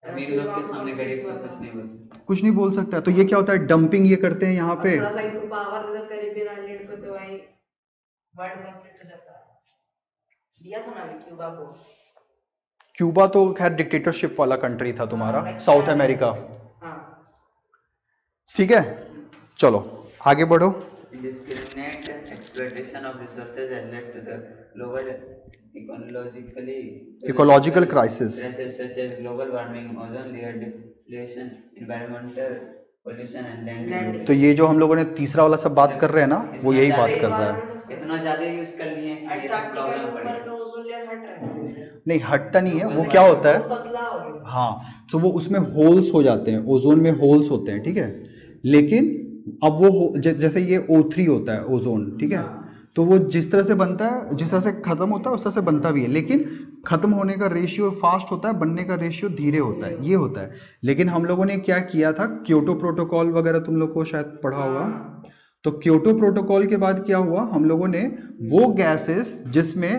अमीर लोग के सामने गरीब तो कुछ नहीं बोल सकता। कुछ नहीं बोल सकता, तो ये क्या होता है, डंपिंग ये करते हैं यहाँ पे। थोड़ा सा इनको पावर दे दो कैरिबियन आइलैंड को, तो वही वर्ल्ड कॉन्फ्लिक्ट हो जाता है। दिया था ना अभी क्यूबा को। क्यूबा तो खैर डिक्टेटरशिप वाला कंट्री था तुम्हारा, साउथ अमेरिका। हाँ। ठीक है, चलो आगे बढ़ो। Indiscriminate exploitation of resources has led to the global ecological crisis। such as global warming, ozone layer depletion, environmental pollution and land erosion। तो ये जो हम लोगों ने तीसरा वाला सब बात कर रहे हैं ना, वो यही बात कर रहा है। इतना ज्यादा यूज कर लिए कि ये सब प्रॉब्लम पड़ी। ओजोन लेयर हट रहा है। नहीं, हटता नहीं है, वो क्या होता है, पतला हो गया। हाँ, तो वो उसमें होल्स हो जाते हैं, ओजोन में होल्स होते हैं, ठीक है, लेकिन अब वो जैसे ये O3 होता है ओजोन, ठीक है, तो वो जिस तरह से बनता है, जिस तरह से खत्म होता है उस तरह से बनता भी है, लेकिन खत्म होने का रेशियो फास्ट होता है, बनने का रेशियो धीरे होता है, ये होता है। लेकिन हम लोगों ने क्या किया था, क्योटो प्रोटोकॉल वगैरह तुम लोग को शायद पढ़ा होगा, तो क्योटो प्रोटोकॉल के बाद क्या हुआ, हम लोगों ने वो गैसेस जिसमें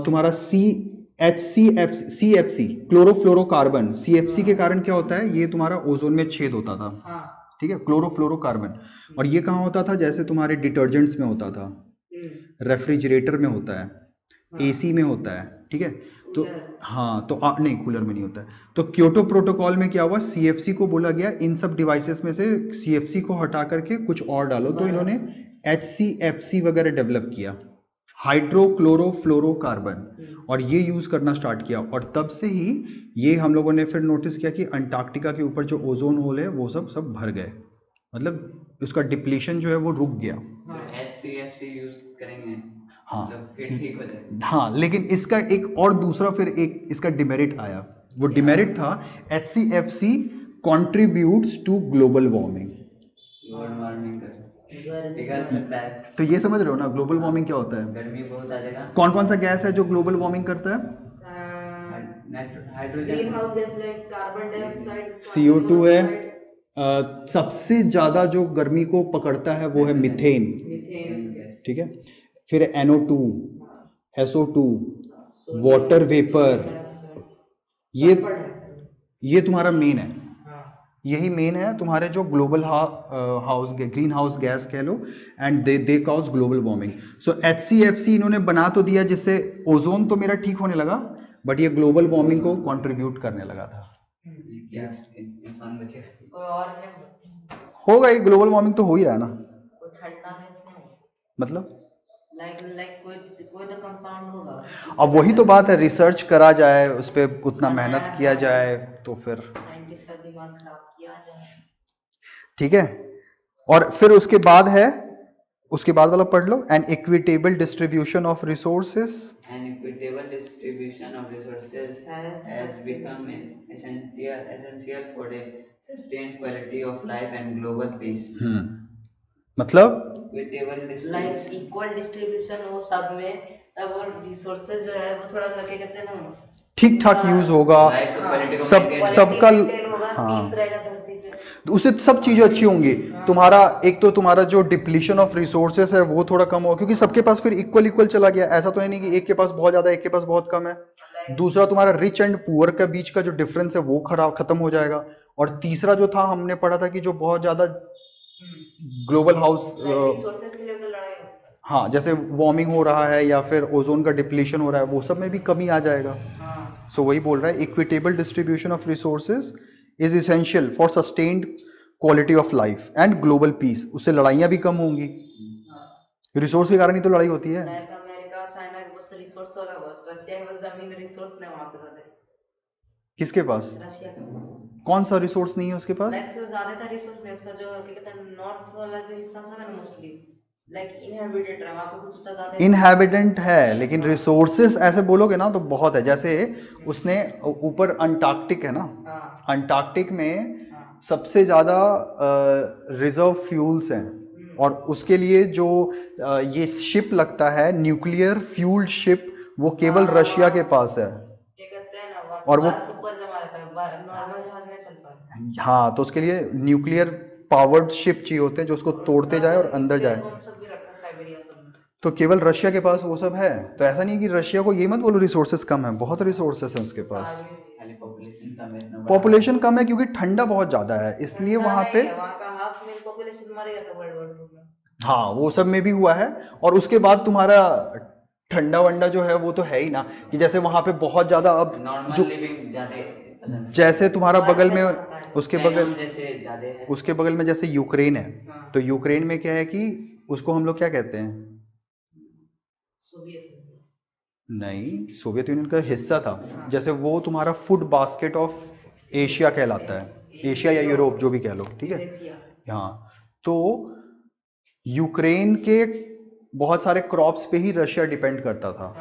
तुम्हारा CFC क्लोरोफ्लोरोकार्बन, CFC के कारण क्या होता है, ये तुम्हारा ओजोन में छेद होता था, ठीक है, क्लोरोफ्लोरोकार्बन। और ये कहाँ होता था, जैसे तुम्हारे डिटर्जेंट्स में होता था, रेफ्रिजरेटर में होता है, AC में होता है, ठीक है, तो हाँ, तो नहीं, कूलर में नहीं होता है। तो क्योटो प्रोटोकॉल में क्या हुआ, CFC को बोला गया इन सब डिवाइसेस में से CFC को हटा करके कुछ और डालो, तो इन्होंने HCFC वगैरह डेवलप किया, हाइड्रोक्लोरोफ्लोरोकार्बन, और ये यूज़ करना स्टार्ट किया। और तब से ही ये हम लोगों ने फिर नोटिस किया कि अंटार्कटिका के ऊपर जो ओजोन होल है वो सब सब भर गए, मतलब उसका डिप्लीशन जो है वो रुक गया। HCFC यूज करेंगे, हाँ मतलब फिर ठीक हो जाएगा। हाँ, लेकिन इसका एक और दूसरा फिर एक इसका डिमेरिट आया। वो डिमेरिट था HCFC contributes to global warming. Global warming कर गर्मी पिघल सकता है, तो ये समझ रहे हो ना ग्लोबल वार्मिंग क्या होता है? गर्मी बहुत आ जाएगा। कौन कौन सा गैस है जो ग्लोबल वार्मिंग करता है? Hydrogen, green house gas like carbon dioxide, CO2 है। सबसे ज़्यादा जो गर्मी को पकड़ता है वो है मीथेन, मीथेन, ठीक है। फिर NO2, SO2, वाटर वेपर, ये तुम्हारा मेन है। यही मेन है तुम्हारे जो global house green house gas कह लो, and they cause global warming. So HCFC इन्होंने बना तो दिया जिससे ओजोन तो मेरा ठीक होने लगा, बट ये ग्लोबल वार्मिंग को कंट्रीब्यूट करने लगा था। क्या इंसान बचेगा? कोई और नहीं, होगा, ये ग्लोबल वार्मिंग तो हो ही रहा है ना, कोई ठंडा गैस नहीं होगा, मतलब लाइक लाइक कोई कोई तो कंपाउंड होगा। अब वही तो बात है, रिसर्च करा जाए उस पर, उतना मेहनत किया जाए तो फिर साइंटिस्ट का दिमाग खराब किया जाए। ठीक है। और फिर उसके बाद है, उसके बाद वाला पढ़ लो, an equitable distribution of resources. An equitable distribution of resources has become essential for a sustained quality of life and global peace. मतलब Equitable like distribution. Equal distribution हो सब में, तब वो रिसोर्सेज जो है वो थोड़ा लगे कहते हैं ना ठीक ठाक यूज होगा, Life को quality को सब maintain सबका होगा, हाँ, पीस रहेगा धरती पे। तो उससे सब चीजें अच्छी होंगी। तुम्हारा एक तो तुम्हारा जो डिप्लीशन ऑफ रिसोर्सेस है वो थोड़ा कम होगा, क्योंकि सबके पास फिर इक्वल इक्वल चला गया। ऐसा तो है नहीं कि एक के पास बहुत ज्यादा एक के पास बहुत कम है। दूसरा तुम्हारा रिच एंड पुअर का बीच का जो डिफरेंस है वो खत्म हो जाएगा। और तीसरा जो था हमने पढ़ा था कि जो बहुत ज्यादा ग्लोबल हाउस रिसोर्सेज के लिए तो लड़ाई होती है। हाँ, जैसे वार्मिंग हो रहा है या फिर ओजोन का डिप्लीशन हो रहा है, वो सब में भी कमी आ जाएगा। सो वही बोल रहा है, equitable distribution of resources is essential for sustained quality of life and global piece. उससे लड़ाइयाँ भी कम होंगी, रिसोर्स के कारण ही तो लड़ाई होती है। लाइक अमेरिका और चाइना के पास तो रिसोर्स होगा, बस रशिया के पास जमीन रिसोर्स नहीं वहां पे ज्यादा। किसके पास? रशिया के पास कौन सा रिसोर्स नहीं है उसके पास? लाइक जो ज्यादातर रिसोर्स में इसका जो क्या कहते हैं नॉर्थ वाला जो हिस्सा सब है ना मोस्टली लाइक इनहैबिटेड है, वहां पे कुछ उतना ज्यादा इनहैबिटेंट है, लेकिन रिसोर्सेस ऐसे बोलोगे ना तो बहुत है। जैसे उसने ऊपर अंटार्कटिक है ना, अंटार्कटिक में सबसे ज़्यादा रिजर्व फ्यूल्स हैं, और उसके लिए जो ये शिप लगता है न्यूक्लियर फ्यूल्ड शिप, वो केवल रशिया के पास है। क्या कहते हैं ना और वो बर्फ ऊपर जमा रहता है, नॉर्मल जहाज नहीं चल पाता। हाँ, तो उसके लिए न्यूक्लियर पावर्ड शिप चाहिए होते हैं जो उसको तोड़ते जाए और अंदर जाए। हम सब भी रखते हैं साइबेरिया सब में। तो केवल रशिया के पास वो सब है। तो ऐसा नहीं कि रशिया को ये मत बोलो रिसोर्सेस कम है, बहुत रिसोर्सेस हैं उसके पास। खाली पॉपुलेशन कम है, इतना बड़ा। पॉपुलेशन कम है क्योंकि ठंडा बहुत ज़्यादा है, इसलिए वहाँ पे वहाँ का हाफ मिलियन पॉपुलेशन मर गया था वर्ल्ड वॉर 2 में। हाँ, वो सब में भी हुआ है। और उसके बाद तुम्हारा ठंडा वंडा जो है वो तो है ही ना, कि जैसे वहाँ पे बहुत ज़्यादा अब नॉर्मल जो लिविंग ज्यादा पसंद है। जैसे तुम्हारा बगल में उसके बगल Venom जैसे ज्यादा है। उसके बगल में जैसे यूक्रेन है, तो यूक्रेन में क्या है कि उसको हम लोग क्या कहते हैं? Soviet union. नहीं, सोवियत यूनियन का हिस्सा था। जैसे वो तुम्हारा फूड बास्केट ऑफ एशिया कहलाता है, एशिया या यूरोप जो भी कह लो, ठीक है। एशिया। हाँ, तो यूक्रेन के बहुत सारे क्रॉप्स पे ही रशिया डिपेंड करता था,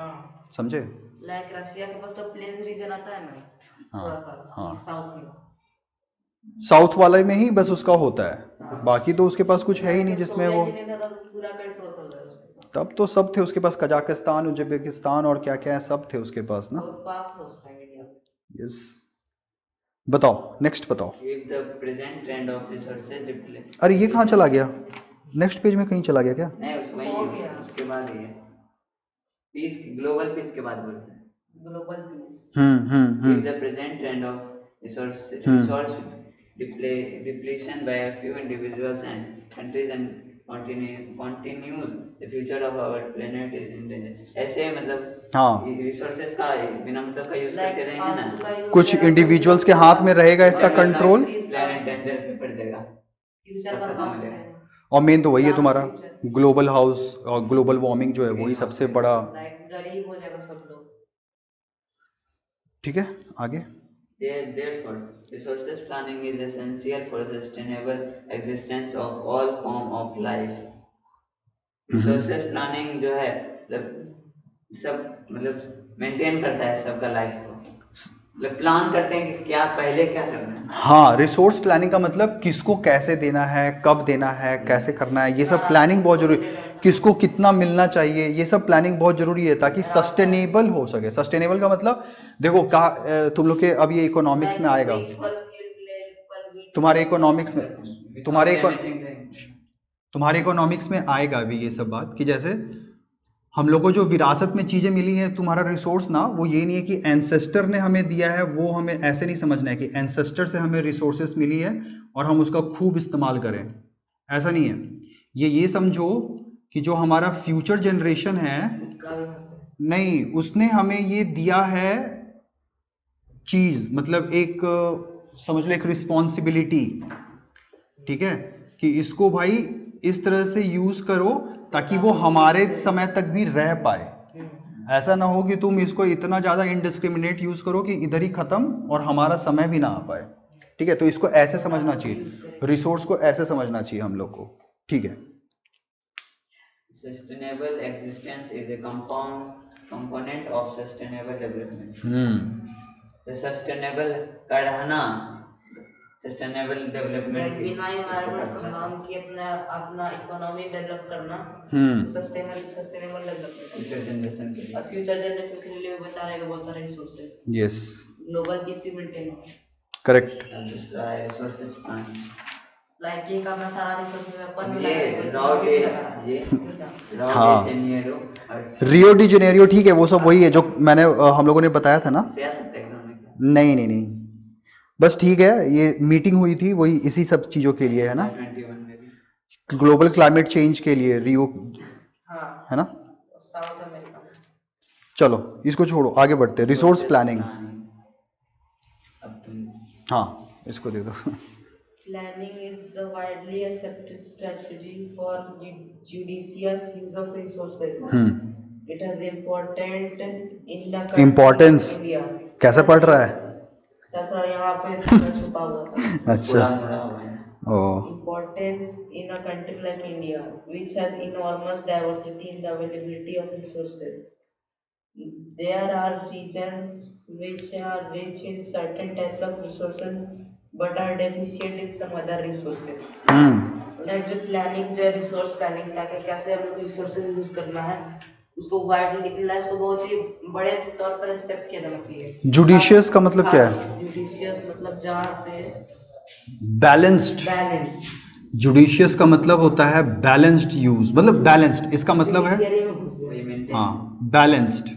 समझे? लाइक रशिया के पास तो प्लेन्स रीजन आता है ना, थोड़ा सा साउथ में, साउथ वाले में ही बस उसका होता है, बाकी तो उसके पास कुछ है ही नहीं जिसमें वो। सोवियत यूनियन था तो पूरा कंट्रोल था उधर उसके पास। तब तो सब थे उसके पास, कजाकिस्तान, उज्बेकिस्तान और क्या क्या है, सब थे उसके पास ना। बहुत पास था उस टाइम इंडिया से। यस, बताओ नेक्स्ट बताओ। If the present trend of resources अरे ये कहाँ चला गया? नेक्स्ट पेज में कहीं चला गया क्या? नहीं, उसके बाद ही है। पीस, ग्लोबल पीस के बाद बोलते हैं। Global piece. If the present trend of resource depletion by a few individuals and countries and continues, the future of our planet is in danger. ऐसे मतलब हाँ, रिसोर्सेज का बिना मतलब का यूज करते रहेंगे ना, कुछ इंडिविजुअल्स के हाथ में रहेगा इसका कंट्रोल, प्लेनेट डेंजर पे पड़ जाएगा, फ्यूचर सब खत्म बर्बाद हो हो जाएगा। जाएगा। और मेन तो वही है तुम्हारा ग्लोबल हाउस और ग्लोबल वार्मिंग जो है वही सबसे बड़ा। लाइक गरीब हो जाएगा सब लोग। ठीक है, आगे। Therefore, resources planning is essential for sustainable existence of all form of life. Resources planning जो है मतलब सब मतलब मेंटेन करता है सबका लाइफ को, मतलब प्लान करते हैं कि क्या पहले क्या करना है। हाँ, रिसोर्स प्लानिंग का मतलब किसको कैसे देना है, कब देना है, कैसे करना है, ये सब प्लानिंग बहुत जरूरी है। किसको कितना मिलना चाहिए, ये सब प्लानिंग बहुत जरूरी है ताकि सस्टेनेबल हो सके। सस्टेनेबल का मतलब देखो तुम लोग के अब ये इकोनॉमिक्स में आएगा, तुम्हारे इकोनॉमिक्स में तुम्हारे इकोनॉमिक्स में आएगा अभी ये सब बात कि जैसे हम लोग को जो विरासत में चीज़ें मिली हैं, तुम्हारा रिसोर्स ना वो ये नहीं है कि एंसेस्टर ने हमें दिया है, वो हमें ऐसे नहीं समझना है कि एंसेस्टर से हमें रिसोर्सेस मिली है और हम उसका खूब इस्तेमाल करें, ऐसा नहीं है। ये समझो कि जो हमारा फ्यूचर जनरेशन है, नहीं, उसने हमें ये दिया है चीज़, मतलब एक समझ लो एक रिस्पॉन्सिबिलिटी, ठीक है, कि इसको भाई इस तरह से यूज करो ताकि वो हमारे समय तक भी रह पाए। ऐसा ना हो कि तुम इसको इतना ज़्यादा इनडिस्क्रिमिनेट यूज करो कि इधर ही खत्म और हमारा समय भी ना आ पाए। ठीक है, तो इसको ऐसे समझना चाहिए, रिसोर्स को ऐसे समझना चाहिए हम लोग को। ठीक है, Sustainable existence is a component of sustainable development. तो सस्टेनेबल का रहना सस्टेनेबल डेवलपमेंट बिना एनवायरनमेंट को हार्म किए अपना इकोनॉमी डेवलप करना सस्टेनेबल डेवलपमेंट फ्यूचर जनरेशन के लिए, और फ्यूचर जनरेशन के लिए बचा रहेगा बहुत सारे resources. Yes, global peace maintain हो। करेक्ट। दूसरा है रिसोर्सेज प्लान, लाइक ये अपना सारा रिसोर्सेज अपन ये हाँ, जेनेरो रियो डी जेनेरियो, ठीक है, वो सब वही है जो मैंने हम लोगों ने बताया था ना। से आ सकते हैं एग्जाम में क्या? नहीं नहीं नहीं, बस ठीक है, ये मीटिंग हुई थी वही इसी सब चीज़ों के लिए है ना, 21 में भी ग्लोबल क्लाइमेट चेंज के लिए रियो, हाँ है ना। साउथ अमेरिका में। चलो इसको छोड़ो, आगे बढ़ते हैं। रिसोर्स प्लानिंग, अब तुम हाँ इसको दे दो। Planning is the widely accepted strategy for judicious use of resources. It has important in the country Importance like India. कैसे पढ़ रहा है? सर थोड़ा यहाँ पे थोड़ा छुपा हुआ था। अच्छा, ओ, Importance in a country like India, which has enormous diversity in the availability of resources. There are regions which are rich in certain types of resources but are deficient in some other resources. Like जो planning जो है resource planning ताकि कैसे हम लोग resources use करना है उसको वाइडली निकलना है, इसको बहुत ही बड़े तौर पर एक्सेप्ट किया जाना चाहिए। जुडिशियस का मतलब क्या है? जुडिशियस मतलब जहाँ पे बैलेंस्ड। बैलेंस, जुडिशियस का मतलब होता है बैलेंस्ड यूज, मतलब बैलेंस्ड, इसका मतलब है हाँ बैलेंस्ड,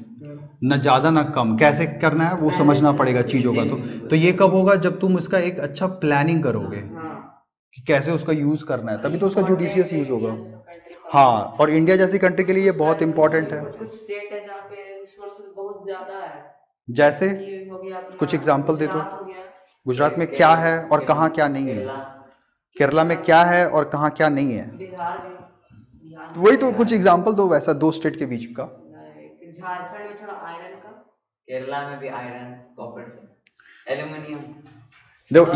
न ज़्यादा न कम, कैसे करना है वो समझना पड़ेगा चीज़ों का। तो ये कब होगा? जब तुम उसका एक अच्छा प्लानिंग करोगे कि कैसे उसका यूज़ करना है, तभी तो उसका जुडिशियस यूज़ होगा। हाँ, और इंडिया जैसी कंट्री के लिए ये बहुत इंपॉर्टेंट है। कुछ स्टेट है जहाँ पे रिसोर्सेज बहुत ज्यादा है, जैसे ये हो गया अपना कुछ एग्जांपल दे दो। गुजरात हो गया। गुजरात में क्या है और कहाँ क्या नहीं है? केरला में क्या है और कहाँ क्या नहीं है? बिहार में तो वही तो कुछ एग्जांपल दो वैसा, दो स्टेट के बीच का। झारखंड में थोड़ा आयरन का, केरला में भी आयरन, कॉपर, एल्यूमिनियम। देखो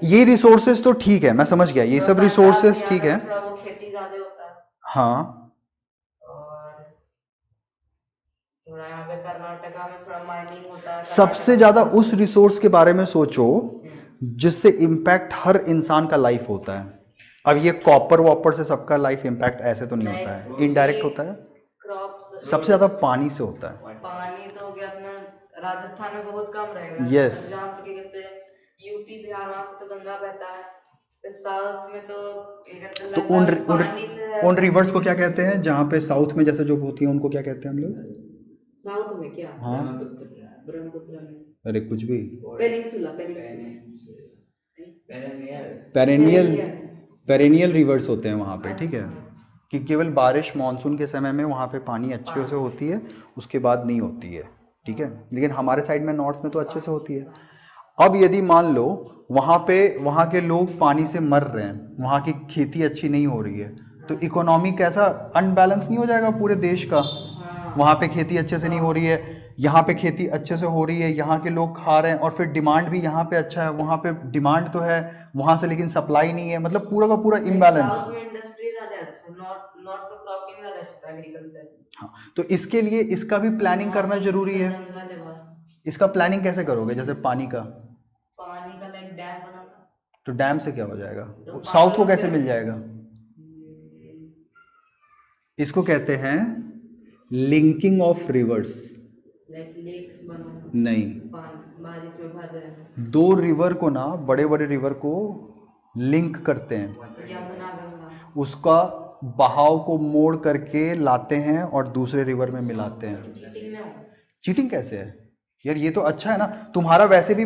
ये रिसोर्सेज तो ठीक है, मैं समझ गया, ये सब रिसोर्सेज ठीक है। थोड़ा वो खेती ज्यादा होता है। हाँ, और थोड़ा यहाँ पे कर्नाटका में थोड़ा माइनिंग होता है। सबसे ज्यादा उस रिसोर्स के बारे में सोचो जिससे इम्पैक्ट हर इंसान का लाइफ होता है। अब ये कॉपर वॉपर से सबका लाइफ इम्पैक्ट ऐसे तो नहीं होता है, इनडायरेक्ट होता है। क्रॉप्स सबसे ज्यादा पानी से होता है। पानी तो हो गया अपना राजस्थान में बहुत कम रहेगा। Yes. पंजाब तो क्या कहते हैं यूपी बिहार वहां से तो गंगा बहता है। तो साउथ में तो क्या कहते हैं तो पानी से है। उन रिवर्स को क्या कहते हैं जहाँ पे साउथ में जैसे जो होती है उनको क्या कहते हैं हम लोग? साउथ में क्या? हाँ, ब्रह्मपुत्र में। अरे कुछ भी, पेनिनसुला पेरेनियल रिवर्स होते हैं वहाँ पे। ठीक है, कि केवल बारिश मानसून के समय में वहाँ पे पानी अच्छे से होती है, उसके बाद नहीं होती है। ठीक है, लेकिन हमारे साइड में नॉर्थ में तो अच्छे से होती है। अब यदि मान लो वहाँ के लोग पानी से मर रहे हैं, वहाँ की खेती अच्छी नहीं हो रही है, तो इकोनॉमी कैसा अनबैलेंस नहीं हो जाएगा पूरे देश का? हाँ वहाँ पे खेती अच्छे से नहीं हो रही है, यहाँ पे खेती अच्छे से हो रही है, यहाँ के लोग खा रहे हैं, और फिर डिमांड भी यहाँ पे अच्छा है, वहाँ पे डिमांड तो है वहाँ से लेकिन सप्लाई नहीं है, मतलब पूरा का पूरा इम्बैलेंस। साउथ में इंडस्ट्री ज्यादा अच्छा, नॉट नॉट तो क्रॉपिंग ज्यादा अच्छा एग्रीकल्चर। हाँ, तो इसके लिए इसका भी प्लानिंग करना जरूरी है। जंगल है बस। इसका प्लानिंग कैसे करोगे? जैसे पानी का, पानी का लाइक डैम बनाना। तो डैम से क्या हो जाएगा? तो साउथ को पहाड़ों कैसे पे- मिल जाएगा? इसको कहते हैं linking of rivers. Like lakes बनाना, नहीं, पानी बारिश में भर जाएगा। दो रिवर को ना, बड़े बड़े रिवर को लिंक करते हैं, यमुना गंगा। उसका बहाव को मोड़ करके लाते हैं और दूसरे रिवर में मिलाते हैं। चीटिंग ना हो। चीटिंग कैसे है यार? ये तो अच्छा है ना। तुम्हारा वैसे भी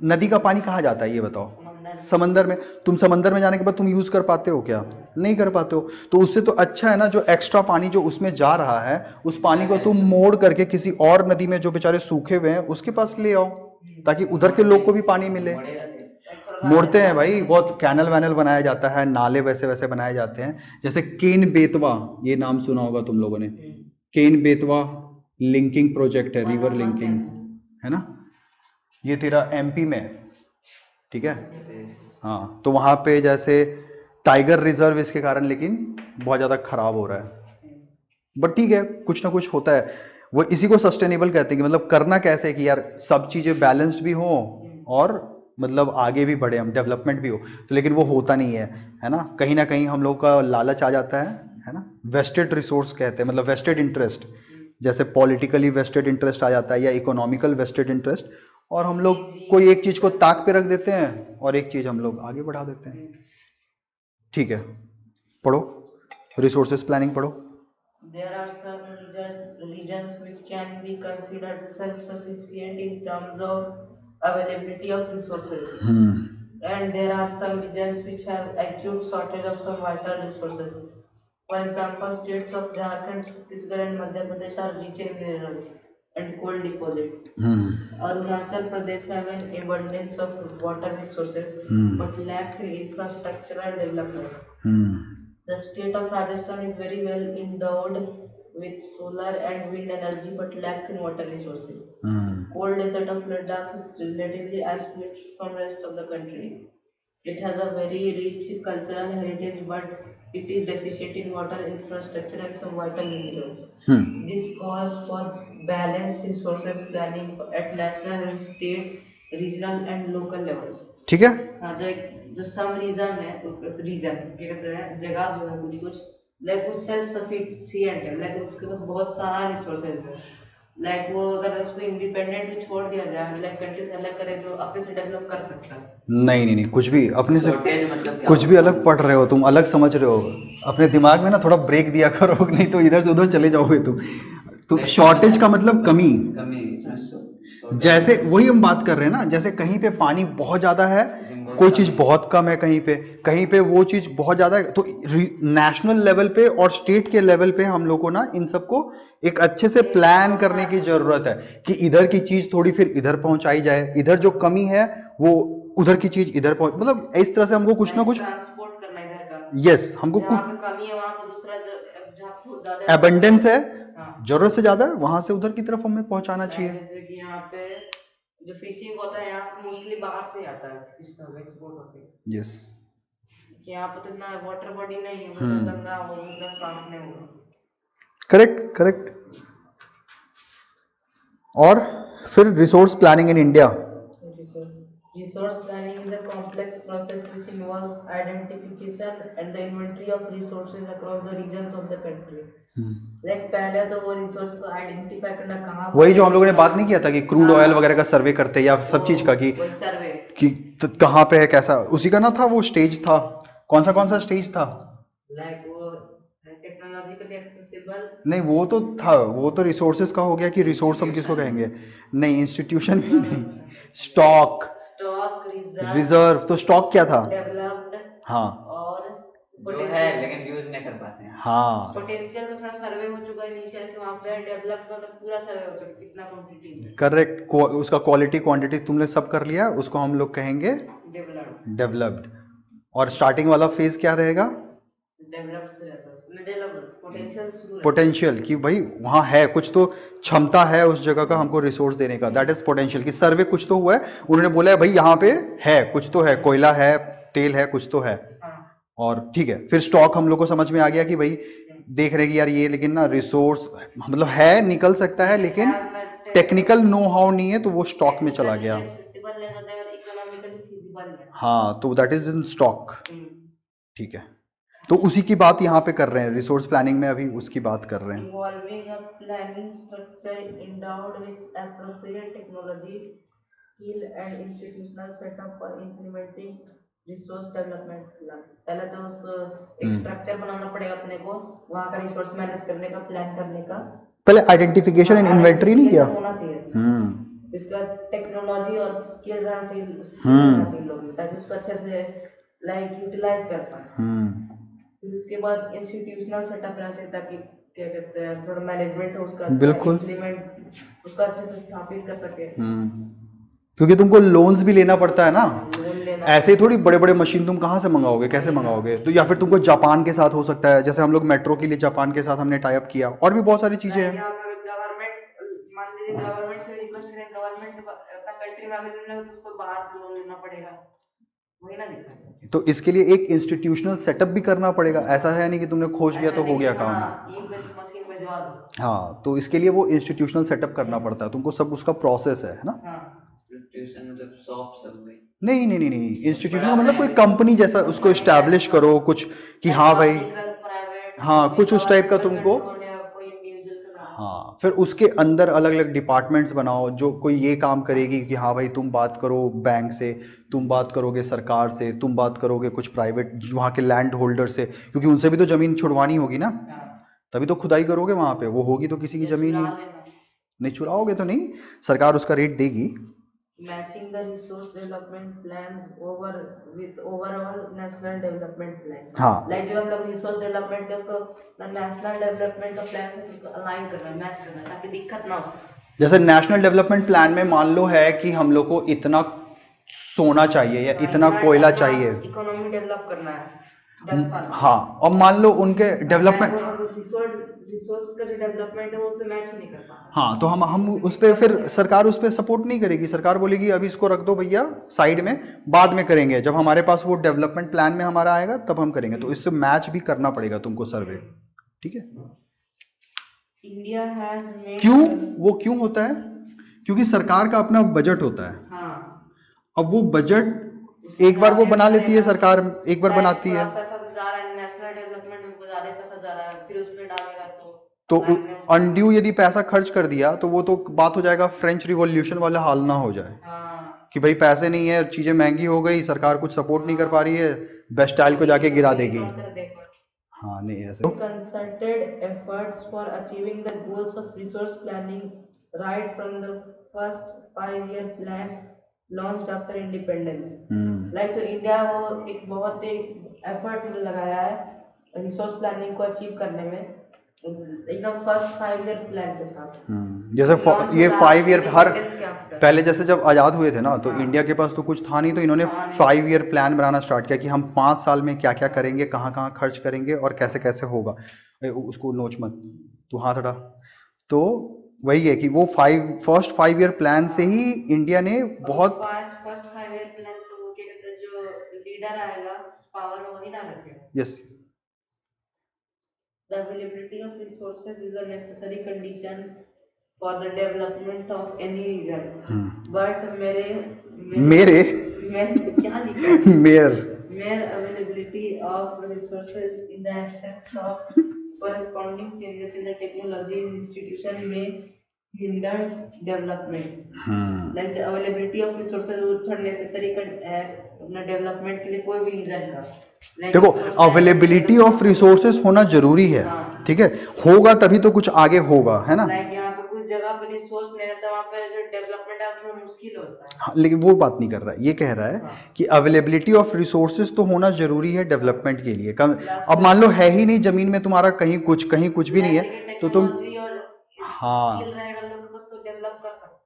नदी का पानी कहाँ जाता है ये बताओ? समंदर। समंदर में। तुम समंदर में जाने के बाद तुम यूज कर पाते हो क्या? नहीं कर पाते हो। तो उससे तो अच्छा है ना, जो एक्स्ट्रा पानी जो उसमें जा रहा है, उस पानी को तुम मोड़ करके किसी और नदी में जो बेचारे सूखे हुए हैं उसके पास ले आओ, ताकि उधर के लोग को भी पानी मिले। मोड़ते हैं भाई, बहुत कैनल वैनल बनाया जाता है, नाले वैसे वैसे बनाए जाते हैं। जैसे केन बेतवा, ये नाम सुना होगा तुम लोगों ने। केन बेतवा लिंकिंग प्रोजेक्ट है, रिवर लिंकिंग, है ना? ये तेरा एमपी में है, ठीक है? हाँ, तो वहाँ पे जैसे टाइगर रिजर्व इसके कारण लेकिन बहुत ज़्यादा खराब हो रहा है, बट ठीक है, कुछ ना कुछ होता है। वो इसी को सस्टेनेबल कहते हैं कि मतलब करना कैसे है कि यार सब चीज़ें बैलेंस्ड भी हो और मतलब आगे भी बढ़े हम, डेवलपमेंट भी हो। तो लेकिन वो होता नहीं है ना? कहीं हम लोग का लालच आ जाता है ना? वेस्टेड रिसोर्स कहते हैं, मतलब वेस्टेड इंटरेस्ट, जैसे पॉलिटिकली वेस्टेड इंटरेस्ट आ जाता है या इकोनॉमिकल वेस्टेड इंटरेस्ट, और हम लोग कोई एक चीज़ को ताक पे रख देते हैं और एक चीज़ हम लोग आगे बढ़ा देते हैं। ठीक है, पढ़ो, रिसोर्सेज प्लानिंग पढ़ो। There are some regions which can be considered self-sufficient in terms of availability of resources. And there are some regions which have acute shortage of some vital resources. For example, states of Jharkhand, Chhattisgarh, and Madhya Pradesh are rich in minerals and coal deposits. Arunachal Pradesh have an abundance of water resources but lacks in infrastructural development. The state of Rajasthan is very well endowed with solar and wind energy but lacks in water resources. Cold desert of Ladakh is relatively isolated from rest of the country. It has a very rich cultural heritage but it is deficient in water infrastructure and some vital minerals. This calls for balanced resources planning at national and state, regional and local levels. ठीक है, हाँ, जो some reason है, reason क्या कहते हैं, जगह जो है कुछ कुछ लाइक वो सेल्फ सफिशिएंट है, लाइक उसके पास बहुत सारा रिसोर्सेज है, लाइक वो अगर उसको इंडिपेंडेंट छोड़ दिया जाए, लाइक कंट्री से अलग करे तो अपने से डेवलप कर सकता है। नहीं, कुछ भी अपने से, शॉर्टेज मतलब क्या कुछ भी होता है? अलग पढ़ रहे हो तुम, अलग समझ रहे हो। अपने दिमाग में ना थोड़ा ब्रेक दिया करो, नहीं तो इधर से उधर चले जाओगे तुम। तो शॉर्टेज का मतलब कमी। कमी इसमें shortage जैसे वही हम बात कर रहे हैं ना, जैसे कहीं पे पानी बहुत ज़्यादा है, कोई चीज़ बहुत कम है, कहीं पे वो चीज़ बहुत ज़्यादा है। तो नेशनल लेवल पे और स्टेट के लेवल पे हम लोग को ना इन सबको एक अच्छे से प्लान करने की ज़रूरत है कि इधर की चीज़ थोड़ी फिर इधर पहुंचाई जाए, इधर जो कमी है वो उधर की चीज़ इधर पहुंच, मतलब इस तरह से हमको कुछ ना कुछ, ट्रांसपोर्ट करना इधर का, यस, हमको जहाँ कुछ पे कमी है वहाँ पे दूसरा जहाँ बहुत ज्यादा एबंडेंस है, हाँ। जरूरत से ज़्यादा है, वहां से उधर की तरफ हमें पहुंचाना चाहिए। जैसे कि यहाँ पे जो फिशिंग होता है यहाँ पे मोस्टली बाहर से आता है, फिश सब एक्सपोर्ट होते हैं। यस, कि यहाँ पे तो इतना वाटर बॉडी नहीं है, उतना गंदा होगा, उतना साफ नहीं होगा। करेक्ट। और फिर resource planning in India. Resource planning is a complex process which involves identification and the inventory of resources across the regions of the country. Like पहले तो वो रिसोर्स को आइडेंटिफाई करना कहाँ, वही जो हम लोगों ने बात नहीं किया था कि क्रूड ऑयल वगैरह का सर्वे करते हैं या सब चीज का कि सर्वे कहाँ पे है, कैसा, उसी का ना था वो स्टेज था। कौन सा स्टेज था? लाइक वो टेक्नोलॉजिकली एक्सेसिबल नहीं, वो तो था, वो तो रिसोर्सेज का हो गया कि रिसोर्स हम किसको कहेंगे। नहीं, इंस्टीट्यूशन भी नहीं, स्टॉक रिजर्व। तो स्टॉक क्या था? डेवलप्ड हाँ, और जो है लेकिन यूज नहीं कर पाते हैं। हाँ, पोटेंशियल का थोड़ा सर्वे हो चुका है इनिशियल कि वहाँ पे डेवलप का पूरा सर्वे हो चुका है, कितना क्वांटिटी है। करेक्ट, उसका क्वालिटी क्वांटिटी तुमने सब कर लिया, उसको हम लोग कहेंगे डेवलप्ड। डेवलप्ड। और स्टार्टिंग वाला फेज क्या रहेगा? डेवलप से रहता है, डेवलप पोटेंशियल शुरू रहता पोटेंशियल कि भाई वहाँ है कुछ तो क्षमता है उस जगह का हमको रिसोर्स देने का, दैट इज पोटेंशियल। कि सर्वे कुछ तो हुआ है, उन्होंने बोला है भाई यहाँ पे है कुछ तो है, कोयला है, तेल है, कुछ तो है। है। हाँ, और ठीक है, फिर स्टॉक हम लोग को समझ में आ गया कि भाई देख रहे हैं कि यार ये लेकिन ना रिसोर्स मतलब है, निकल सकता है, लेकिन टेक्निकल नो हाउ नहीं है, तो वो स्टॉक में चला गया। एक्सेसिबल नहीं होता है और इकोनॉमिकली फिजिबल है। हाँ, तो दैट इज इन स्टॉक। हम्म। ठीक है, तो उसी की बात यहाँ पे कर रहे हैं, रिसोर्स प्लानिंग में अभी उसकी बात कर रहे हैं। Involving a planning structure endowed with appropriate technology, skill and institutional setup for implementing resource development plan. पहले तो उसको एक स्ट्रक्चर बनाना पड़ेगा अपने को, वहाँ का रिसोर्स मैनेज करने का, प्लान करने का। पहले आइडेंटिफिकेशन एंड इन्वेंटरी नहीं किया। होना चाहिए। इसका टेक्नोलॉजी और स्किल रहना चाहिए, लोग में, ताकि उसको अच्छे से लाइक यूटिलाइज कर पाए। फिर उसके बाद इंस्टीट्यूशनल सेटअप रहना चाहिए, ताकि क्या कहते हैं थोड़ा मैनेजमेंट हो उसका, बिल्कुल। इम्प्लीमेंट उसका अच्छे से स्थापित कर सके। क्योंकि तुमको लोन्स भी लेना पड़ता है ना, लोन लेना ऐसे ही थोड़ी बड़े बड़े मशीन तुम कहाँ से मंगाओगे, कैसे मंगाओगे? तो या फिर तुमको जापान के साथ हो सकता है, जैसे हम लोग मेट्रो के लिए जापान के साथ हमने टाई अप किया, और भी बहुत सारी चीजें हैं। गवर्नमेंट, मान लीजिए गवर्नमेंट से रिक्वेस्ट करें, गवर्नमेंट अपना कंट्री में अवेलेबल नहीं हो तो उसको बाहर से लोन लेना पड़ेगा, वही ना दिक्कत है। तो इसके लिए एक इंस्टीट्यूशनल सेटअप भी करना पड़ेगा, ऐसा है नहीं कि तुमने खोज लिया तो हो गया काम। एक बस मशीन भिजवा दो। हाँ, तो इसके लिए वो इंस्टीट्यूशनल सेटअप करना पड़ता है तुमको, सब उसका प्रोसेस है ना। ट्यूशन मतलब शॉप सब में नहीं नहीं नहीं नहीं, इंस्टीट्यूशन का मतलब कोई कंपनी जैसा उसको इस्टेब्लिश करो कुछ, कि हाँ भाई, हाँ कुछ उस टाइप का तुमको। हाँ, फिर उसके अंदर अलग अलग डिपार्टमेंट्स बनाओ, जो कोई ये काम करेगी कि हाँ भाई तुम बात करो बैंक से, तुम बात करोगे सरकार से, तुम बात करोगे कुछ प्राइवेट वहाँ के लैंड होल्डर से, क्योंकि उनसे भी तो जमीन छुड़वानी होगी ना, तभी तो खुदाई करोगे वहाँ पे, वो होगी तो किसी की जमीन ही नहीं, चुराओगे तो नहीं, सरकार उसका रेट देगी। Matching the resource development plans over with overall national development plan. हाँ, Like जो हम लोग resource development का उसको national development का plan से उसको align करना है, match करना है, ताकि दिक्कत ना हो। जैसे नेशनल डेवलपमेंट प्लान में मान लो है कि हम लोग को इतना सोना चाहिए या इतना कोयला चाहिए, इकोनॉमी डेवलप करना है 10 साल। हाँ, और मान लो उनके डेवलपमेंट, रिसोर्स का जो डेवलपमेंट है वो उससे मैच नहीं कर पा रहा। हाँ, तो हम उस पर फिर सरकार उस पर सपोर्ट नहीं करेगी, सरकार बोलेगी अभी इसको रख दो भैया साइड में, बाद में करेंगे, जब हमारे पास वो डेवलपमेंट प्लान में हमारा आएगा तब हम करेंगे। तो इससे मैच भी करना पड़ेगा तुमको सर्वे, ठीक है। इंडिया हैज मेड, क्यों वो क्यों होता है? क्योंकि सरकार का अपना बजट होता है। हाँ, अब वो बजट एक बार वो बना लेती है सरकार, एक बार बनाती है, पैसा तो जा रहा है नेशनल डेवलपमेंट में, उनको ज्यादा पैसा जा रहा है, फिर उसमें डालेगा तो अनड्यू यदि पैसा खर्च कर दिया तो वो तो बात हो जाएगा फ्रेंच रिवॉल्यूशन वाला हाल ना हो जाए। हाँ, कि भाई पैसे नहीं है, चीजें महंगी हो गई, सरकार कुछ सपोर्ट नहीं कर पा रही है, बेस्टाइल को जाके गिरा देगी। हाँ, नहीं ऐसे। Concerted efforts for achieving the goals of resource planning right from the first 5-year plan launched after independence. Like जो इंडिया वो एक बहुत ही एफर्ट लगाया है रिसोर्स प्लानिंग को अचीव करने में, एकदम फर्स्ट 5-year प्लान के साथ। जैसे ये 5 ईयर हर पहले जैसे जब आज़ाद हुए थे ना, तो इंडिया के पास तो कुछ था नहीं, तो इन्होंने 5 ईयर प्लान बनाना स्टार्ट किया कि हम 5 साल में क्या क्या करेंगे, कहाँ कहाँ खर्च करेंगे और कैसे कैसे होगा। उसको नोच मत, तू हाथ हटा। तो वही है कि वो फर्स्ट 5 ईयर प्लान से ही इंडिया ने बहुत फर्स्ट 5-year प्लान तो वो क्या कहते हैं, जो लीडर आएगा पावर में वही ना रखे। Yes, The availability of resources is a necessary condition for the development of any region. But mere क्या लिखा है? Mere availability of resources in the absence of corresponding changes in the technology institution may hinder development. Like the availability of resources वो थोड़ा necessary है अपना development के लिए, कोई भी रीजन का। देखो, अवेलेबिलिटी ऑफ रिसोर्सेज होना जरूरी है, ठीक है, होगा तभी तो कुछ आगे होगा, है ना। यहाँ पे कुछ जगह पे रिसोर्स नहीं रहता, वहाँ पे जो डेवलपमेंट है थोड़ा मुश्किल होता है। हाँ, लेकिन वो बात नहीं कर रहा है, ये कह रहा है कि अवेलेबिलिटी ऑफ रिसोर्सेज तो होना जरूरी है डेवलपमेंट के लिए। अब मान लो है ही नहीं जमीन में तुम्हारा कहीं कुछ भी नहीं है, तो तुम हाँ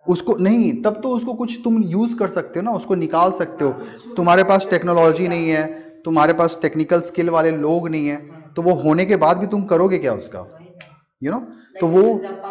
उसको नहीं, तब तो उसको कुछ तुम यूज कर सकते हो ना, उसको निकाल सकते हो। तुम्हारे पास टेक्नोलॉजी नहीं है, तुम्हारे पास टेक्निकल स्किल वाले लोग नहीं है, तो वो होने के बाद भी तुम करोगे क्या उसका, Why not? You know, Like तो वो it is a